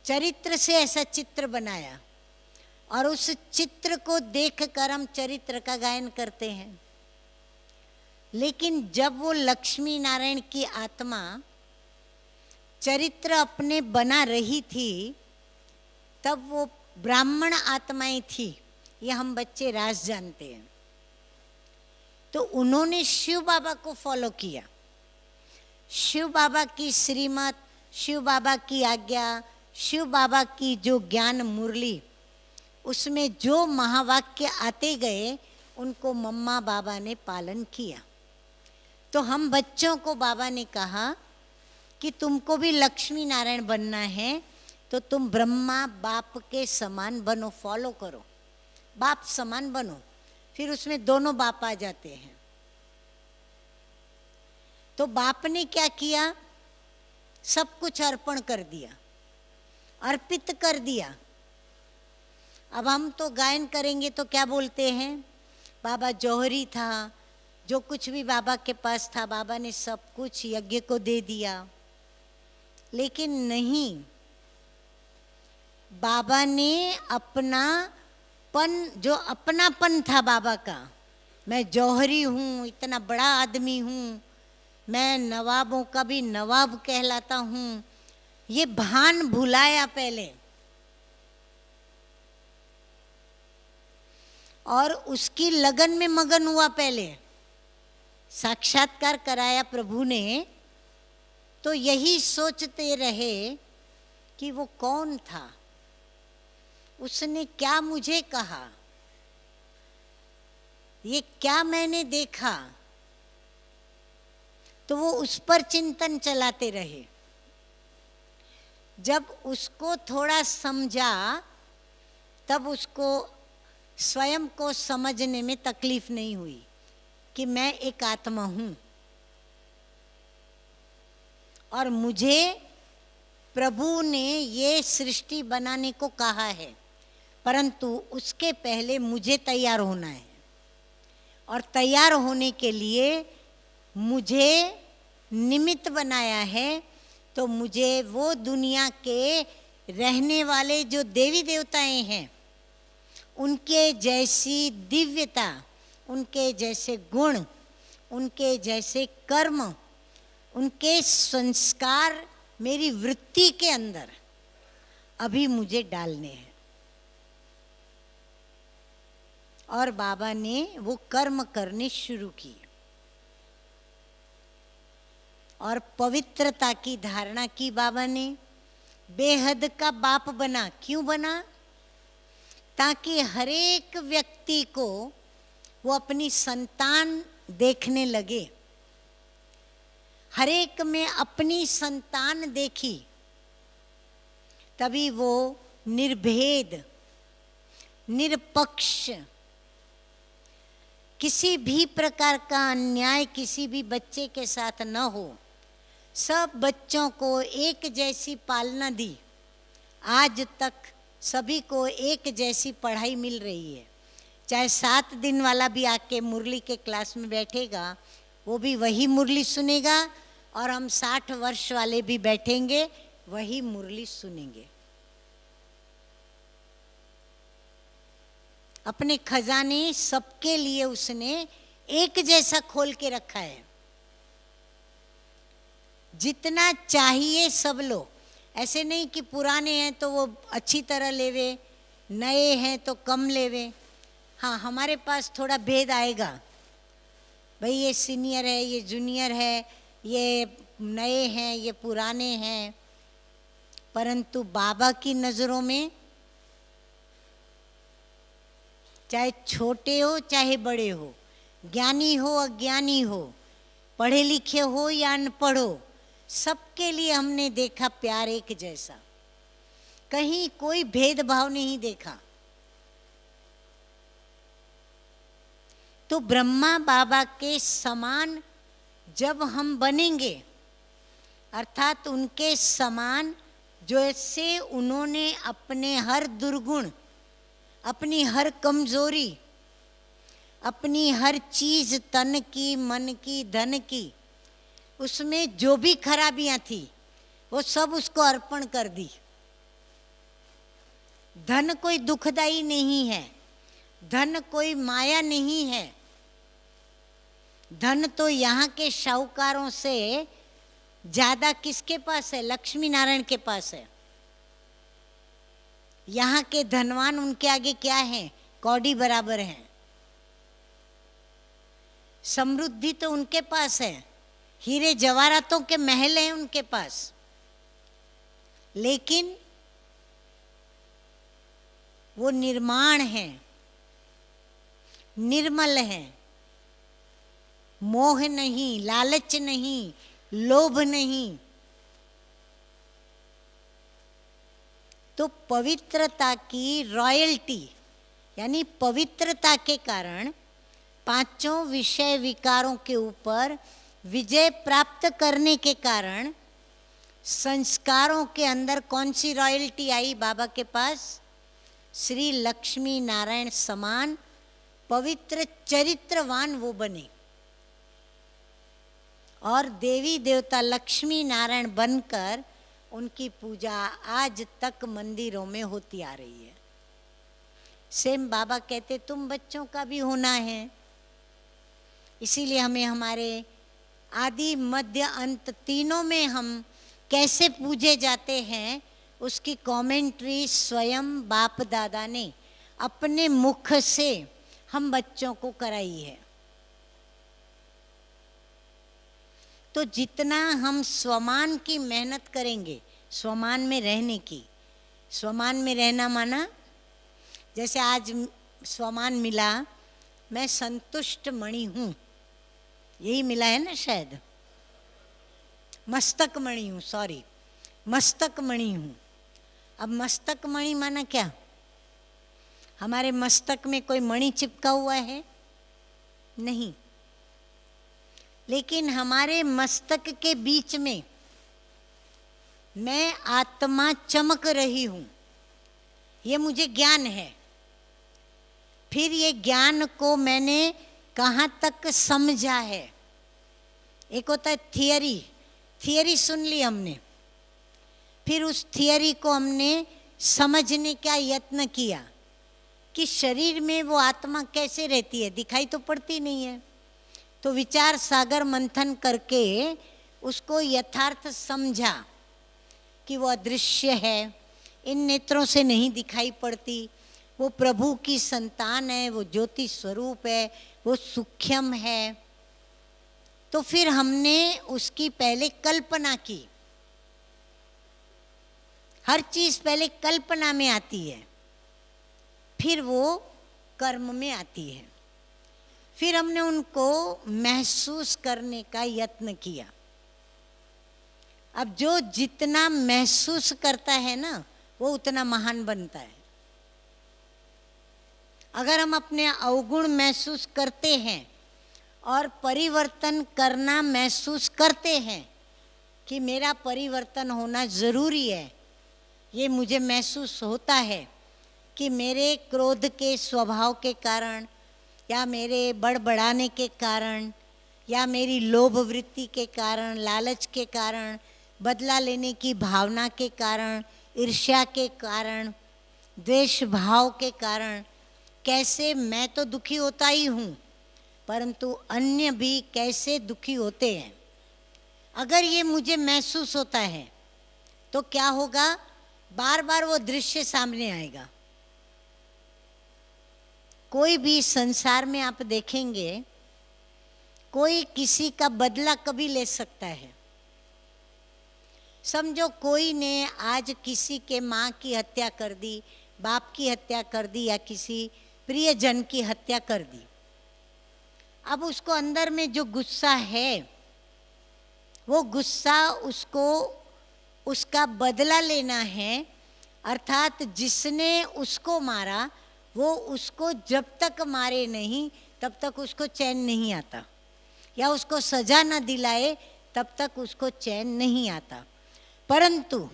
चरित्र से ऐसा चित्र बनाया और उस चित्र को देखकर हम चरित्र का गायन करते हैं। लेकिन जब वो लक्ष्मी नारायण की आत्मा चरित्र अपने बना रही थी तब वो ब्राह्मण आत्माएं थी, ये हम बच्चे राज जानते हैं। तो उन्होंने शिव बाबा को फॉलो किया। शिव बाबा की श्रीमत, शिव बाबा की आज्ञा, शिव बाबा की जो ज्ञान मुरली, उसमें जो महावाक्य आते गए उनको मम्मा बाबा ने पालन किया। तो हम बच्चों को बाबा ने कहा कि तुमको भी लक्ष्मी नारायण बनना है तो तुम ब्रह्मा बाप के समान बनो, फॉलो करो, बाप समान बनो। फिर उसमें दोनों बाप आ जाते हैं। तो बाप ने क्या किया? सब कुछ अर्पण कर दिया, अर्पित कर दिया। अब हम तो गायन करेंगे तो क्या बोलते हैं? बाबा जौहरी था, जो कुछ भी बाबा के पास था बाबा ने सब कुछ यज्ञ को दे दिया। लेकिन नहीं, बाबा ने अपनापन, जो अपनापन था बाबा का, मैं जौहरी हूँ, इतना बड़ा आदमी हूँ, मैं नवाबों का भी नवाब कहलाता हूँ, ये भान भुलाया पहले। और उसकी लगन में मगन हुआ पहले। साक्षात्कार कराया प्रभु ने तो यही सोचते रहे कि वो कौन था, उसने क्या मुझे कहा, ये क्या मैंने देखा। तो वो उस पर चिंतन चलाते रहे। जब उसको थोड़ा समझा तब उसको स्वयं को समझने में तकलीफ नहीं हुई कि मैं एक आत्मा हूँ और मुझे प्रभु ने ये सृष्टि बनाने को कहा है, परंतु उसके पहले मुझे तैयार होना है। और तैयार होने के लिए मुझे निमित्त बनाया है, तो मुझे वो दुनिया के रहने वाले जो देवी देवताएं हैं उनके जैसी दिव्यता, उनके जैसे गुण, उनके जैसे कर्म, उनके संस्कार मेरी वृत्ति के अंदर अभी मुझे डालने हैं। और बाबा ने वो कर्म करने शुरू किए और पवित्रता की धारणा की बाबा ने। बेहद का बाप बना। क्यों बना? ताकि हर एक व्यक्ति को वो अपनी संतान देखने लगे। हर एक में अपनी संतान देखी, तभी वो निर्भेद, निरपक्ष, किसी भी प्रकार का अन्याय किसी भी बच्चे के साथ न हो, सब बच्चों को एक जैसी पालना दी। आज तक सभी को एक जैसी पढ़ाई मिल रही है। चाहे 7 दिन वाला भी आके मुरली के क्लास में बैठेगा, वो भी वही मुरली सुनेगा, और हम 60 वर्ष वाले भी बैठेंगे वही मुरली सुनेंगे। अपने खजाने सबके लिए उसने एक जैसा खोल के रखा है। जितना चाहिए सब लो, ऐसे नहीं कि पुराने हैं तो वो अच्छी तरह लेवे, नए हैं तो कम लेवे। हाँ, हमारे पास थोड़ा भेद आएगा, भाई ये सीनियर है, ये जूनियर है, ये नए हैं, ये पुराने हैं, परंतु बाबा की नज़रों में चाहे छोटे हो चाहे बड़े हो, ज्ञानी हो अज्ञानी हो, पढ़े लिखे हो या अनपढ़ हो, सबके लिए हमने देखा प्यार एक जैसा, कहीं कोई भेदभाव नहीं देखा। तो ब्रह्मा बाबा के समान जब हम बनेंगे, अर्थात उनके समान, जैसे उन्होंने अपने हर दुर्गुण, अपनी हर कमजोरी, अपनी हर चीज, तन की, मन की, धन की, उसमें जो भी खराबियां थी वो सब उसको अर्पण कर दी। धन कोई दुखदाई नहीं है, धन कोई माया नहीं है। धन तो यहाँ के शाहूकारों से ज्यादा किसके पास है? लक्ष्मी नारायण के पास है। यहाँ के धनवान उनके आगे क्या है? कौड़ी बराबर हैं। समृद्धि तो उनके पास है, हीरे जवाहरातों के महल हैं उनके पास, लेकिन वो निर्माण है, निर्मल है, मोह नहीं, लालच नहीं, लोभ नहीं। तो पवित्रता की रॉयल्टी यानी पवित्रता के कारण पांचों विषय विकारों के ऊपर विजय प्राप्त करने के कारण संस्कारों के अंदर कौन सी रॉयल्टी आई बाबा के पास? श्री लक्ष्मी नारायण समान पवित्र चरित्रवान वो बने और देवी देवता लक्ष्मी नारायण बनकर उनकी पूजा आज तक मंदिरों में होती आ रही है। सेम बाबा कहते तुम बच्चों का भी होना है, इसीलिए हमें हमारे आदि मध्य अंत तीनों में हम कैसे पूजे जाते हैं उसकी कमेंट्री स्वयं बाप दादा ने अपने मुख से हम बच्चों को कराई है। तो जितना हम स्वमान की मेहनत करेंगे, स्वमान में रहने की, स्वमान में रहना माना जैसे आज स्वमान मिला, मैं संतुष्ट मणि हूँ, यही मिला है ना शायद, मस्तक मणि हूँ, सॉरी मस्तक मणि हूँ। अब मस्तक मणि माना क्या? हमारे मस्तक में कोई मणि चिपका हुआ है? नहीं, लेकिन हमारे मस्तक के बीच में मैं आत्मा चमक रही हूँ, ये मुझे ज्ञान है। फिर ये ज्ञान को मैंने कहाँ तक समझा है? एक होता है थियरी, थियरी सुन ली हमने, फिर उस थियरी को हमने समझने का यत्न किया कि शरीर में वो आत्मा कैसे रहती है, दिखाई तो पड़ती नहीं है। तो विचार सागर मंथन करके उसको यथार्थ समझा कि वो अदृश्य है, इन नेत्रों से नहीं दिखाई पड़ती, वो प्रभु की संतान है, वो ज्योति स्वरूप है, वो सूक्ष्म है। तो फिर हमने उसकी पहले कल्पना की। हर चीज पहले कल्पना में आती है, फिर वो कर्म में आती है। फिर हमने उनको महसूस करने का यत्न किया। अब जो जितना महसूस करता है ना, वो उतना महान बनता है। अगर हम अपने अवगुण महसूस करते हैं और परिवर्तन करना महसूस करते हैं कि मेरा परिवर्तन होना ज़रूरी है, ये मुझे महसूस होता है कि मेरे क्रोध के स्वभाव के कारण या मेरे बड़बड़ाने के कारण या मेरी लोभ वृत्ति के कारण, लालच के कारण, बदला लेने की भावना के कारण, ईर्ष्या के कारण, द्वेष भाव के कारण कैसे मैं तो दुखी होता ही हूँ, परंतु अन्य भी कैसे दुखी होते हैं। अगर ये मुझे महसूस होता है तो क्या होगा? बार बार वो दृश्य सामने आएगा। कोई भी संसार में आप देखेंगे कोई किसी का बदला कभी ले सकता है। समझो कोई ने आज किसी के माँ की हत्या कर दी, बाप की हत्या कर दी, या किसी प्रियजन की हत्या कर दी। अब उसको अंदर में जो गुस्सा है, वो गुस्सा उसको उसका बदला लेना है। अर्थात जिसने उसको मारा वो उसको जब तक मारे नहीं तब तक उसको चैन नहीं आता, या उसको सजा न दिलाए तब तक उसको चैन नहीं आता। परंतु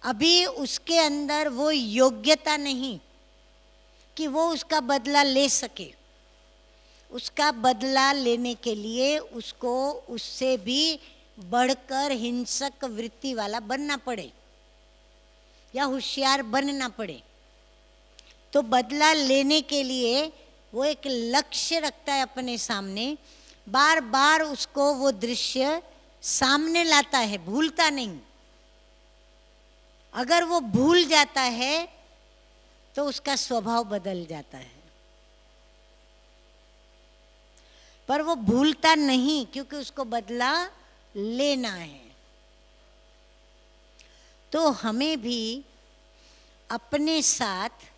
अभी उसके अंदर वो योग्यता नहीं कि वो उसका बदला ले सके। उसका बदला लेने के लिए उसको उससे भी बढ़कर हिंसक वृत्ति वाला बनना पड़े या होशियार बनना पड़े। तो बदला लेने के लिए वो एक लक्ष्य रखता है अपने सामने, बार बार उसको वो दृश्य सामने लाता है, भूलता नहीं। अगर वो भूल जाता है तो उसका स्वभाव बदल जाता है, पर वो भूलता नहीं क्योंकि उसको बदला लेना है। तो हमें भी अपने साथ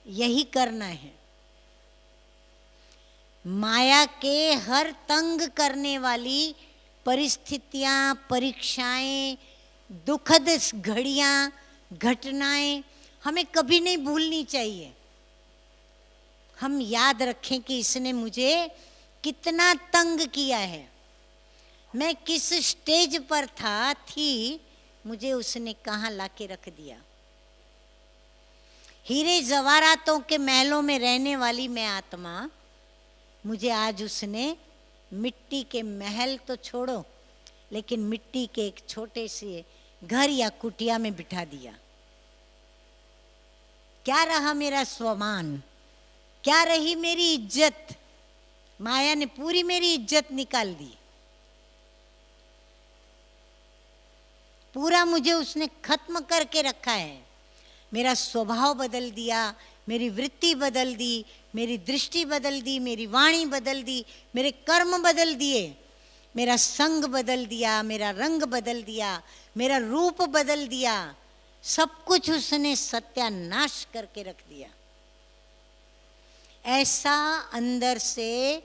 यही करना है। माया के हर तंग करने वाली परिस्थितियां, परीक्षाएं, दुखद घड़ियां, घटनाएं हमें कभी नहीं भूलनी चाहिए। हम याद रखें कि इसने मुझे कितना तंग किया है, मैं किस स्टेज पर थी, मुझे उसने कहाँ लाके रख दिया। हीरे जवाहरातों के महलों में रहने वाली मैं आत्मा, मुझे आज उसने मिट्टी के महल तो छोड़ो, लेकिन मिट्टी के एक छोटे से घर या कुटिया में बिठा दिया। क्या रहा मेरा स्वमान, क्या रही मेरी इज्जत? माया ने पूरी मेरी इज्जत निकाल दी, पूरा मुझे उसने खत्म करके रखा है। मेरा स्वभाव बदल दिया, मेरी वृत्ति बदल दी, मेरी दृष्टि बदल दी, मेरी वाणी बदल दी, मेरे कर्म बदल दिए, मेरा संग बदल दिया, मेरा रंग बदल दिया, मेरा रूप बदल दिया, सब कुछ उसने सत्यानाश करके रख दिया। ऐसा अंदर से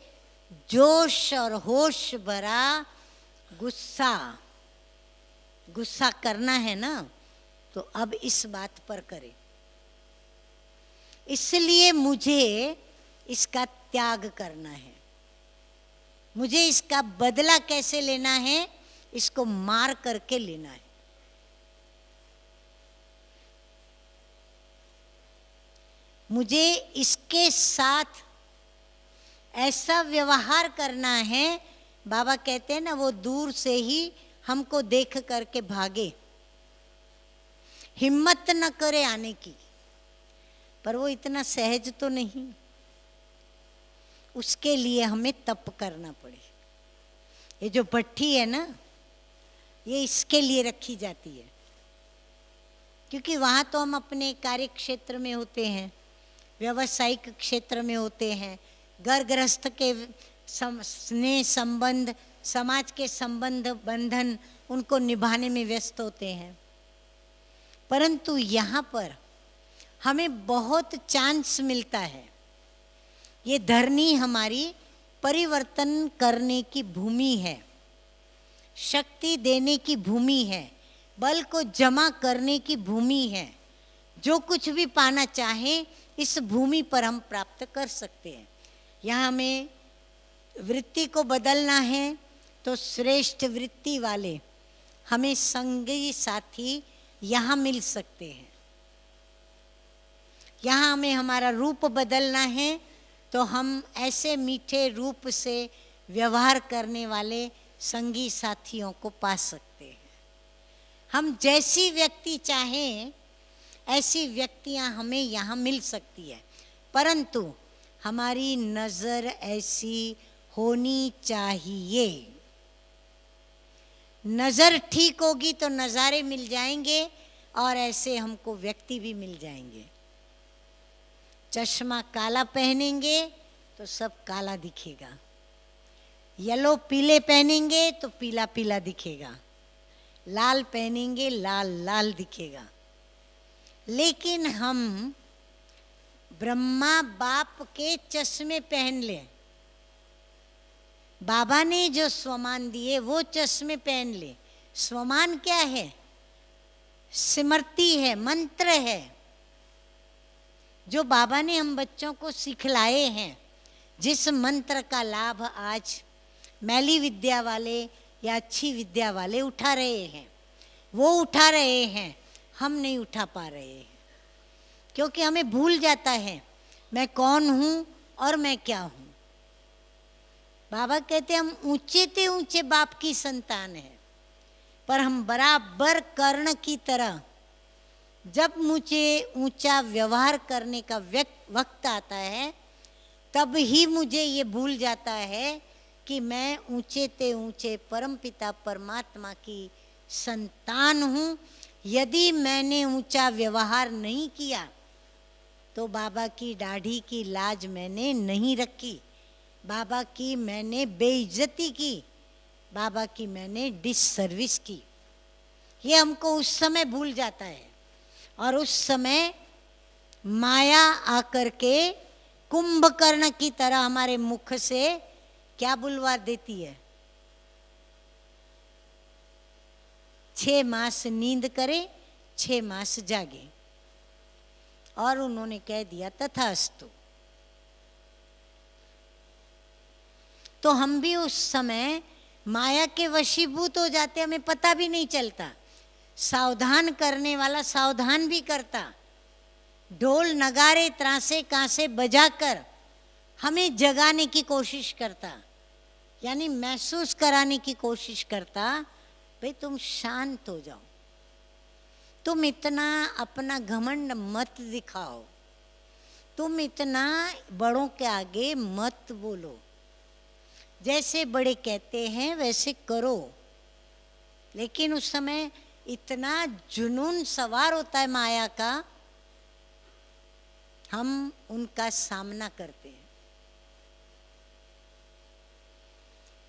जोश और होश भरा गुस्सा करना है ना, तो अब इस बात पर करें। इसलिए मुझे इसका त्याग करना है, मुझे इसका बदला कैसे लेना है, इसको मार करके लेना है। मुझे इसके साथ ऐसा व्यवहार करना है, बाबा कहते हैं ना, वो दूर से ही हमको देख करके भागे, हिम्मत न करे आने की। पर वो इतना सहज तो नहीं, उसके लिए हमें तप करना पड़े। ये जो भट्ठी है ना, ये इसके लिए रखी जाती है, क्योंकि वहाँ तो हम अपने कार्य क्षेत्र में होते हैं, व्यावसायिक क्षेत्र में होते हैं, घर गृहस्थ के स्नेह संबंध, समाज के संबंध बंधन, उनको निभाने में व्यस्त होते हैं। परंतु यहाँ पर हमें बहुत चांस मिलता है। ये धरनी हमारी परिवर्तन करने की भूमि है, शक्ति देने की भूमि है, बल को जमा करने की भूमि है। जो कुछ भी पाना चाहें इस भूमि पर हम प्राप्त कर सकते हैं। यहाँ हमें वृत्ति को बदलना है तो श्रेष्ठ वृत्ति वाले हमें संगी साथी यहाँ मिल सकते हैं। यहाँ हमें हमारा रूप बदलना है तो हम ऐसे मीठे रूप से व्यवहार करने वाले संगी साथियों को पा सकते हैं। हम जैसी व्यक्ति चाहें ऐसी व्यक्तियां हमें यहाँ मिल सकती है, परंतु हमारी नज़र ऐसी होनी चाहिए। नज़र ठीक होगी तो नज़ारे मिल जाएंगे और ऐसे हमको व्यक्ति भी मिल जाएंगे। चश्मा काला पहनेंगे तो सब काला दिखेगा, येलो पीले पहनेंगे तो पीला पीला दिखेगा, लाल पहनेंगे लाल लाल दिखेगा। लेकिन हम ब्रह्मा बाप के चश्मे पहन लें, बाबा ने जो स्वमान दिए वो चश्मे पहन ले। स्वमान क्या है? स्मृति है, मंत्र है, जो बाबा ने हम बच्चों को सिखलाए हैं। जिस मंत्र का लाभ आज मैली विद्या वाले या अच्छी विद्या वाले उठा रहे हैं, वो उठा रहे हैं, हम नहीं उठा पा रहे हैं, क्योंकि हमें भूल जाता है मैं कौन हूँ और मैं क्या हूँ। बाबा कहते हम ऊंचे ते ऊंचे बाप की संतान है, पर हम बराबर कर्ण की तरह जब मुझे ऊंचा व्यवहार करने का वक्त आता है, तब ही मुझे ये भूल जाता है कि मैं ऊंचे ते ऊंचे परमपिता परमात्मा की संतान हूँ। यदि मैंने ऊंचा व्यवहार नहीं किया तो बाबा की दाढ़ी की लाज मैंने नहीं रखी, बाबा की मैंने बेइज्जती की, बाबा की मैंने डिससर्विस की। ये हमको उस समय भूल जाता है, और उस समय माया आकर के कुंभकर्ण की तरह हमारे मुख से क्या बुलवा देती है? 6 मास नींद करे, 6 मास जागे। और उन्होंने कह दिया तथास्तु। तो हम भी उस समय माया के वशीभूत हो जाते, हमें पता भी नहीं चलता। सावधान करने वाला सावधान भी करता, ढोल नगारे त्रासे कांसे बजाकर हमें जगाने की कोशिश करता, यानी महसूस कराने की कोशिश करता, भाई तुम शांत हो जाओ, तुम इतना अपना घमंड मत दिखाओ, तुम इतना बड़ों के आगे मत बोलो, जैसे बड़े कहते हैं वैसे करो। लेकिन उस समय इतना जुनून सवार होता है माया का, हम उनका सामना करते हैं।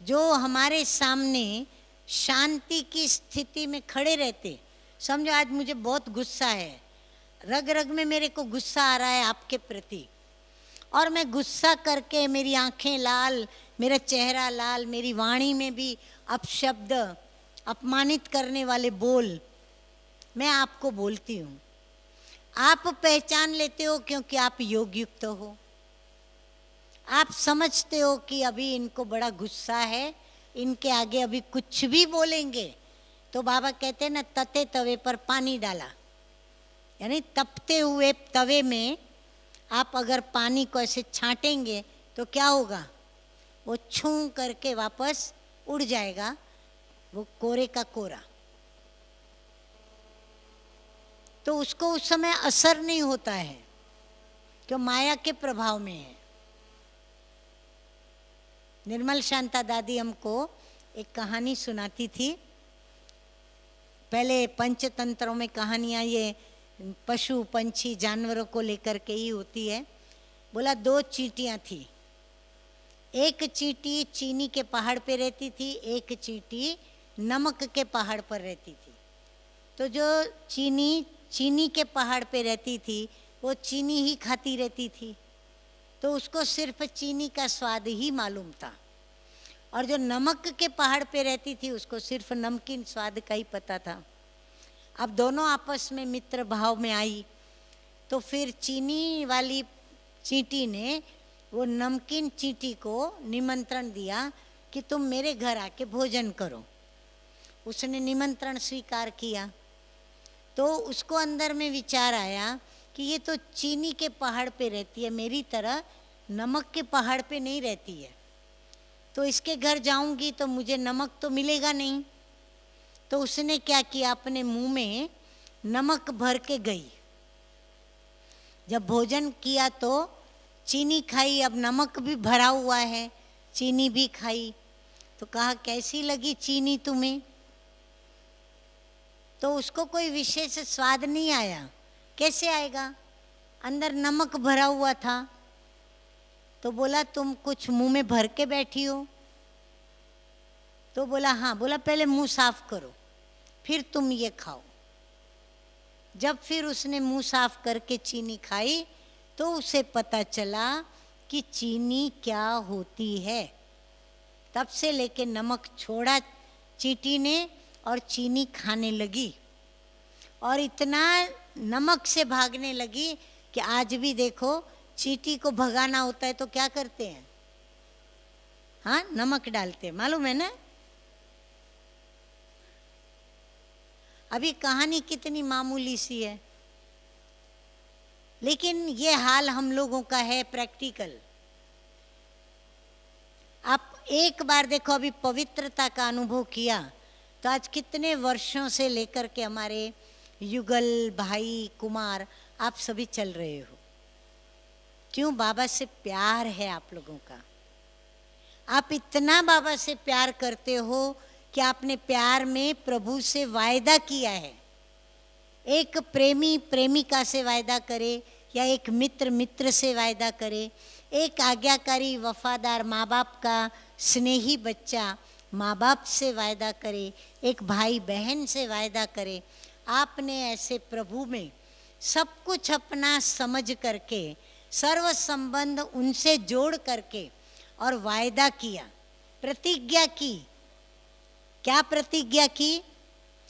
जो हमारे सामने शांति की स्थिति में खड़े रहते, समझो आज मुझे बहुत गुस्सा है, रग रग में मेरे को गुस्सा आ रहा है आपके प्रति, और मैं गुस्सा करके मेरी आंखें लाल, मेरा चेहरा लाल, मेरी वाणी में भी अपशब्द, अपमानित करने वाले बोल मैं आपको बोलती हूँ। आप पहचान लेते हो क्योंकि आप योग युक्त हो, आप समझते हो कि अभी इनको बड़ा गुस्सा है, इनके आगे अभी कुछ भी बोलेंगे तो बाबा कहते हैं ना, तते तवे पर पानी डाला, यानी तपते हुए तवे में आप अगर पानी को ऐसे छांटेंगे तो क्या होगा? वो छू करके वापस उड़ जाएगा, वो कोरे का कोरा। तो उसको उस समय असर नहीं होता है, क्यों? माया के प्रभाव में है। निर्मल शांता दादी हमको एक कहानी सुनाती थी। पहले पंचतंत्रों में कहानियाँ ये पशु पंछी जानवरों को लेकर के ही होती है। बोला 2 चींटियाँ थी, एक चींटी चीनी के पहाड़ पे रहती थी, एक चींटी नमक के पहाड़ पर रहती थी। तो जो चीनी के पहाड़ पे रहती थी वो चीनी ही खाती रहती थी, तो उसको सिर्फ चीनी का स्वाद ही मालूम था, और जो नमक के पहाड़ पे रहती थी उसको सिर्फ नमकीन स्वाद का ही पता था। अब दोनों आपस में मित्र भाव में आई, तो फिर चीनी वाली चींटी ने वो नमकीन चींटी को निमंत्रण दिया कि तुम मेरे घर आके भोजन करो। उसने निमंत्रण स्वीकार किया, तो उसको अंदर में विचार आया कि ये तो चीनी के पहाड़ पे रहती है, मेरी तरह नमक के पहाड़ पे नहीं रहती है, तो इसके घर जाऊंगी तो मुझे नमक तो मिलेगा नहीं। तो उसने क्या किया, अपने मुंह में नमक भर के गई। जब भोजन किया तो चीनी खाई, अब नमक भी भरा हुआ है, चीनी भी खाई, तो कहा कैसी लगी चीनी तुम्हें? तो उसको कोई विशेष स्वाद नहीं आया। कैसे आएगा, अंदर नमक भरा हुआ था। तो बोला तुम कुछ मुंह में भर के बैठी हो, तो बोला हाँ, बोला पहले मुंह साफ करो फिर तुम ये खाओ। जब फिर उसने मुंह साफ करके चीनी खाई तो उसे पता चला कि चीनी क्या होती है। तब से लेके नमक छोड़ा चींटी ने और चीनी खाने लगी और इतना नमक से भागने लगी कि आज भी देखो चींटी को भगाना होता है तो क्या करते हैं, हाँ नमक डालते हैं, मालूम है ना। अभी कहानी कितनी मामूली सी है, लेकिन ये हाल हम लोगों का है प्रैक्टिकल। आप एक बार देखो, अभी पवित्रता का अनुभव किया तो आज कितने वर्षों से लेकर के हमारे युगल भाई कुमार आप सभी चल रहे हो। क्यों? बाबा से प्यार है आप लोगों का। आप इतना बाबा से प्यार करते हो कि आपने प्यार में प्रभु से वायदा किया है। एक प्रेमी प्रेमिका से वायदा करे या एक मित्र मित्र से वायदा करे, एक आज्ञाकारी वफादार माँ बाप का स्नेही बच्चा माँ बाप से वायदा करे, एक भाई बहन से वायदा करे। आपने ऐसे प्रभु में सब कुछ अपना समझ करके सर्व संबंध उनसे जोड़ करके और वायदा किया, प्रतिज्ञा की। क्या प्रतिज्ञा की?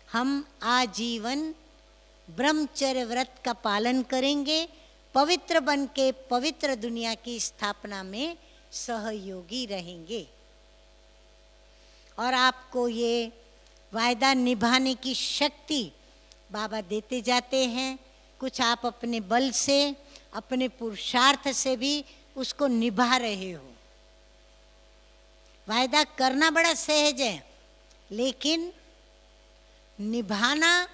हम आजीवन ब्रह्मचर्य व्रत का पालन करेंगे, पवित्र बन के पवित्र दुनिया की स्थापना में सहयोगी रहेंगे। और आपको ये वायदा निभाने की शक्ति बाबा देते जाते हैं। कुछ आप अपने बल से अपने पुरुषार्थ से भी उसको निभा रहे हो। वायदा करना बड़ा सहज है, लेकिन निभाना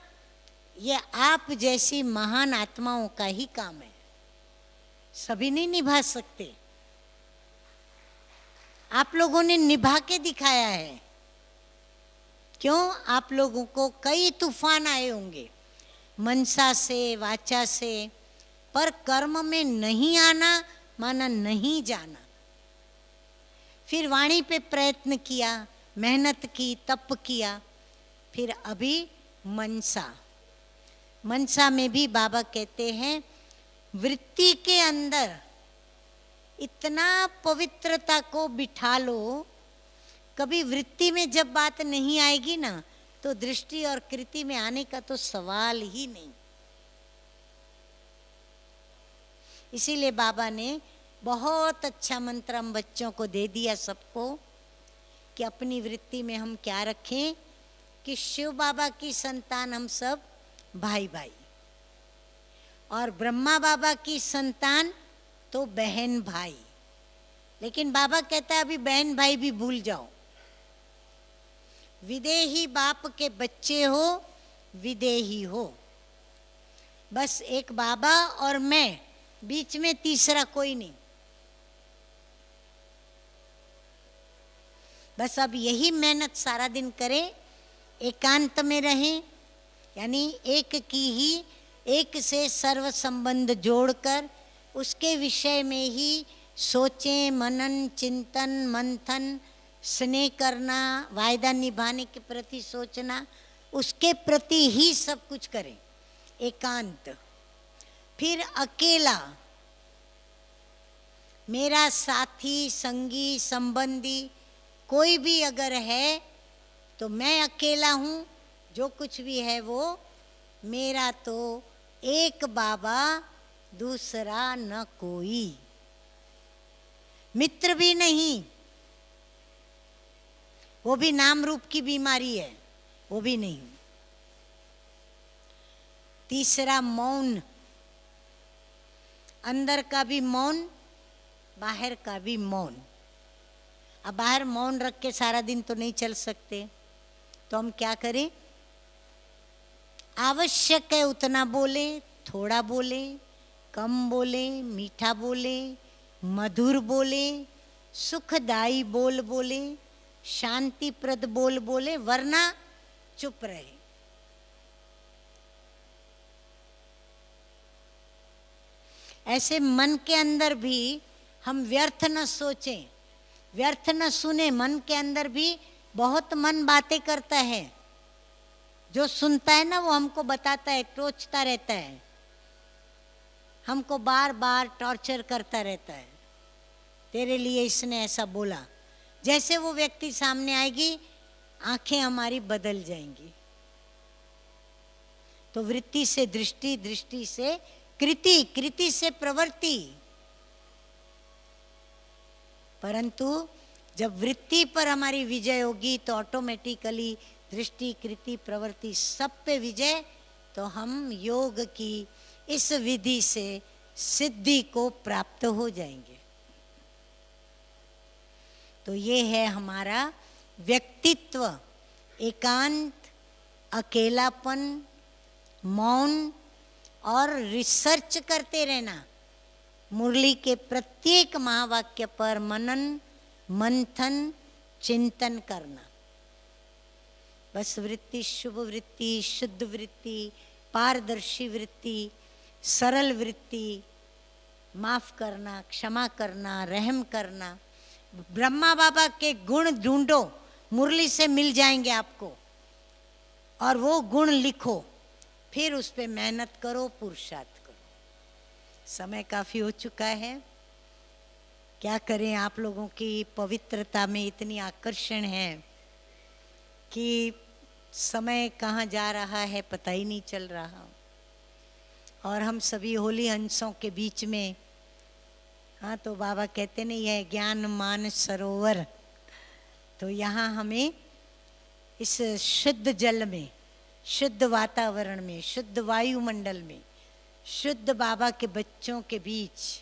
ये आप जैसी महान आत्माओं का ही काम है। सभी नहीं निभा सकते। आप लोगों ने निभा के दिखाया है। क्यों? आप लोगों को कई तूफान आए होंगे मनसा से वाचा से, पर कर्म में नहीं आना माना नहीं जाना। फिर वाणी पे प्रयत्न किया, मेहनत की, तप किया, फिर अभी मनसा। मनसा में भी बाबा कहते हैं वृत्ति के अंदर इतना पवित्रता को बिठा लो, कभी वृत्ति में जब बात नहीं आएगी ना तो दृष्टि और कृति में आने का तो सवाल ही नहीं। इसीलिए बाबा ने बहुत अच्छा मंत्र हम बच्चों को दे दिया सबको कि अपनी वृत्ति में हम क्या रखें कि शिव बाबा की संतान हम सब भाई भाई, और ब्रह्मा बाबा की संतान तो बहन भाई। लेकिन बाबा कहता है अभी बहन भाई भी भूल जाओ। विदेही बाप के बच्चे हो, विदेही हो। बस एक बाबा और मैं, बीच में तीसरा कोई नहीं। बस अब यही मेहनत सारा दिन करें, एकांत में रहें, यानी एक की ही एक से सर्व संबंध जोड़कर उसके विषय में ही सोचें, मनन चिंतन मंथन, स्नेह करना, वायदा निभाने के प्रति सोचना, उसके प्रति ही सब कुछ करें। एकांत। फिर अकेला, मेरा साथी संगी संबंधी कोई भी अगर है तो मैं अकेला हूँ, जो कुछ भी है वो मेरा, तो एक बाबा दूसरा न कोई, मित्र भी नहीं, वो भी नाम रूप की बीमारी है, वो भी नहीं। तीसरा मौन, अंदर का भी मौन, बाहर का भी मौन। अब बाहर मौन रख के सारा दिन तो नहीं चल सकते, तो हम क्या करें? आवश्यक है उतना बोले, थोड़ा बोले, कम बोले, मीठा बोले, मधुर बोले, सुखदायी बोल बोले, शांतिप्रद बोल बोले, वरना चुप रहे। ऐसे मन के अंदर भी हम व्यर्थ न सोचें, व्यर्थ न सुने, मन के अंदर भी बहुत मन बातें करता है, जो सुनता है ना वो हमको बताता है, टोचता रहता है, हमको बार बार टॉर्चर करता रहता है, तेरे लिए इसने ऐसा बोला। जैसे वो व्यक्ति सामने आएगी आंखें हमारी बदल जाएंगी। तो वृत्ति से दृष्टि, दृष्टि से कृति, कृति से प्रवृत्ति। परंतु जब वृत्ति पर हमारी विजय होगी तो ऑटोमेटिकली दृष्टि, कृति, प्रवृत्ति सब पे विजय, तो हम योग की इस विधि से सिद्धि को प्राप्त हो जाएंगे। तो ये है हमारा व्यक्तित्व, एकांत, अकेलापन, मौन और रिसर्च करते रहना। मुरली के प्रत्येक महावाक्य पर मनन, मंथन, चिंतन करना। बस वृत्ति, शुभ वृत्ति, शुद्ध वृत्ति, पारदर्शी वृत्ति, सरल वृत्ति, माफ करना, क्षमा करना, रहम करना। ब्रह्मा बाबा के गुण ढूंढो, मुरली से मिल जाएंगे आपको, और वो गुण लिखो, फिर उस पे मेहनत करो, पुरुषार्थ करो। समय काफी हो चुका है, क्या करें, आप लोगों की पवित्रता में इतनी आकर्षण है कि समय कहाँ जा रहा है पता ही नहीं चल रहा। और हम सभी होली हंसों के बीच में, हाँ, तो बाबा कहते नहीं है ज्ञान मान सरोवर, तो यहाँ हमें इस शुद्ध जल में, शुद्ध वातावरण में, शुद्ध वायुमंडल में, शुद्ध बाबा के बच्चों के बीच,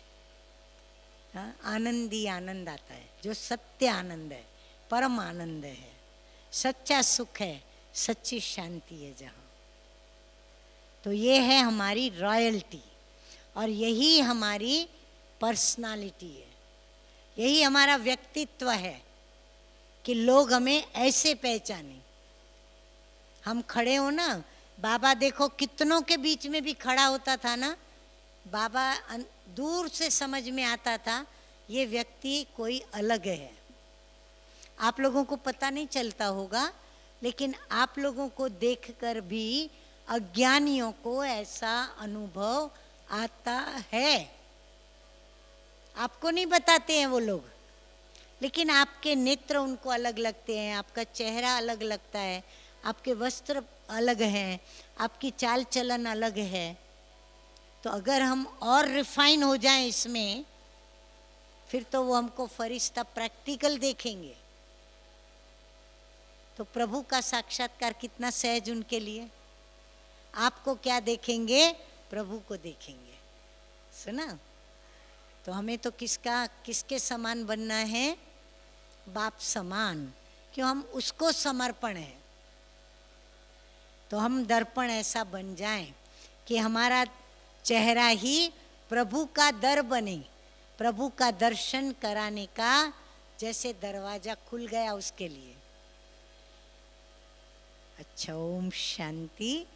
हाँ, आनंद ही आनंद आता है, जो सत्य आनंद है, परम आनंद है, सच्चा सुख है, सच्ची शांति है जहाँ। तो ये है हमारी रॉयल्टी, और यही हमारी पर्सनालिटी है, यही हमारा व्यक्तित्व है कि लोग हमें ऐसे पहचाने। हम खड़े हो ना, बाबा देखो कितनों के बीच में भी खड़ा होता था ना, बाबा दूर से समझ में आता था ये व्यक्ति कोई अलग है। आप लोगों को पता नहीं चलता होगा, लेकिन आप लोगों को देखकर भी अज्ञानियों को ऐसा अनुभव आता है। आपको नहीं बताते हैं वो लोग, लेकिन आपके नेत्र उनको अलग लगते हैं, आपका चेहरा अलग लगता है, आपके वस्त्र अलग हैं, आपकी चाल चलन अलग है। तो अगर हम और रिफाइन हो जाएं इसमें, फिर तो वो हमको फरिश्ता प्रैक्टिकल देखेंगे। तो प्रभु का साक्षात्कार कितना सहज उनके लिए। आपको क्या देखेंगे, प्रभु को देखेंगे। सुना? तो हमें तो किसके समान बनना है, बाप समान, क्यों, हम उसको समर्पण है। तो हम दर्पण ऐसा बन जाएं कि हमारा चेहरा ही प्रभु का दर बने, प्रभु का दर्शन कराने का जैसे दरवाजा खुल गया उसके लिए। अच्छा, ओम शांति।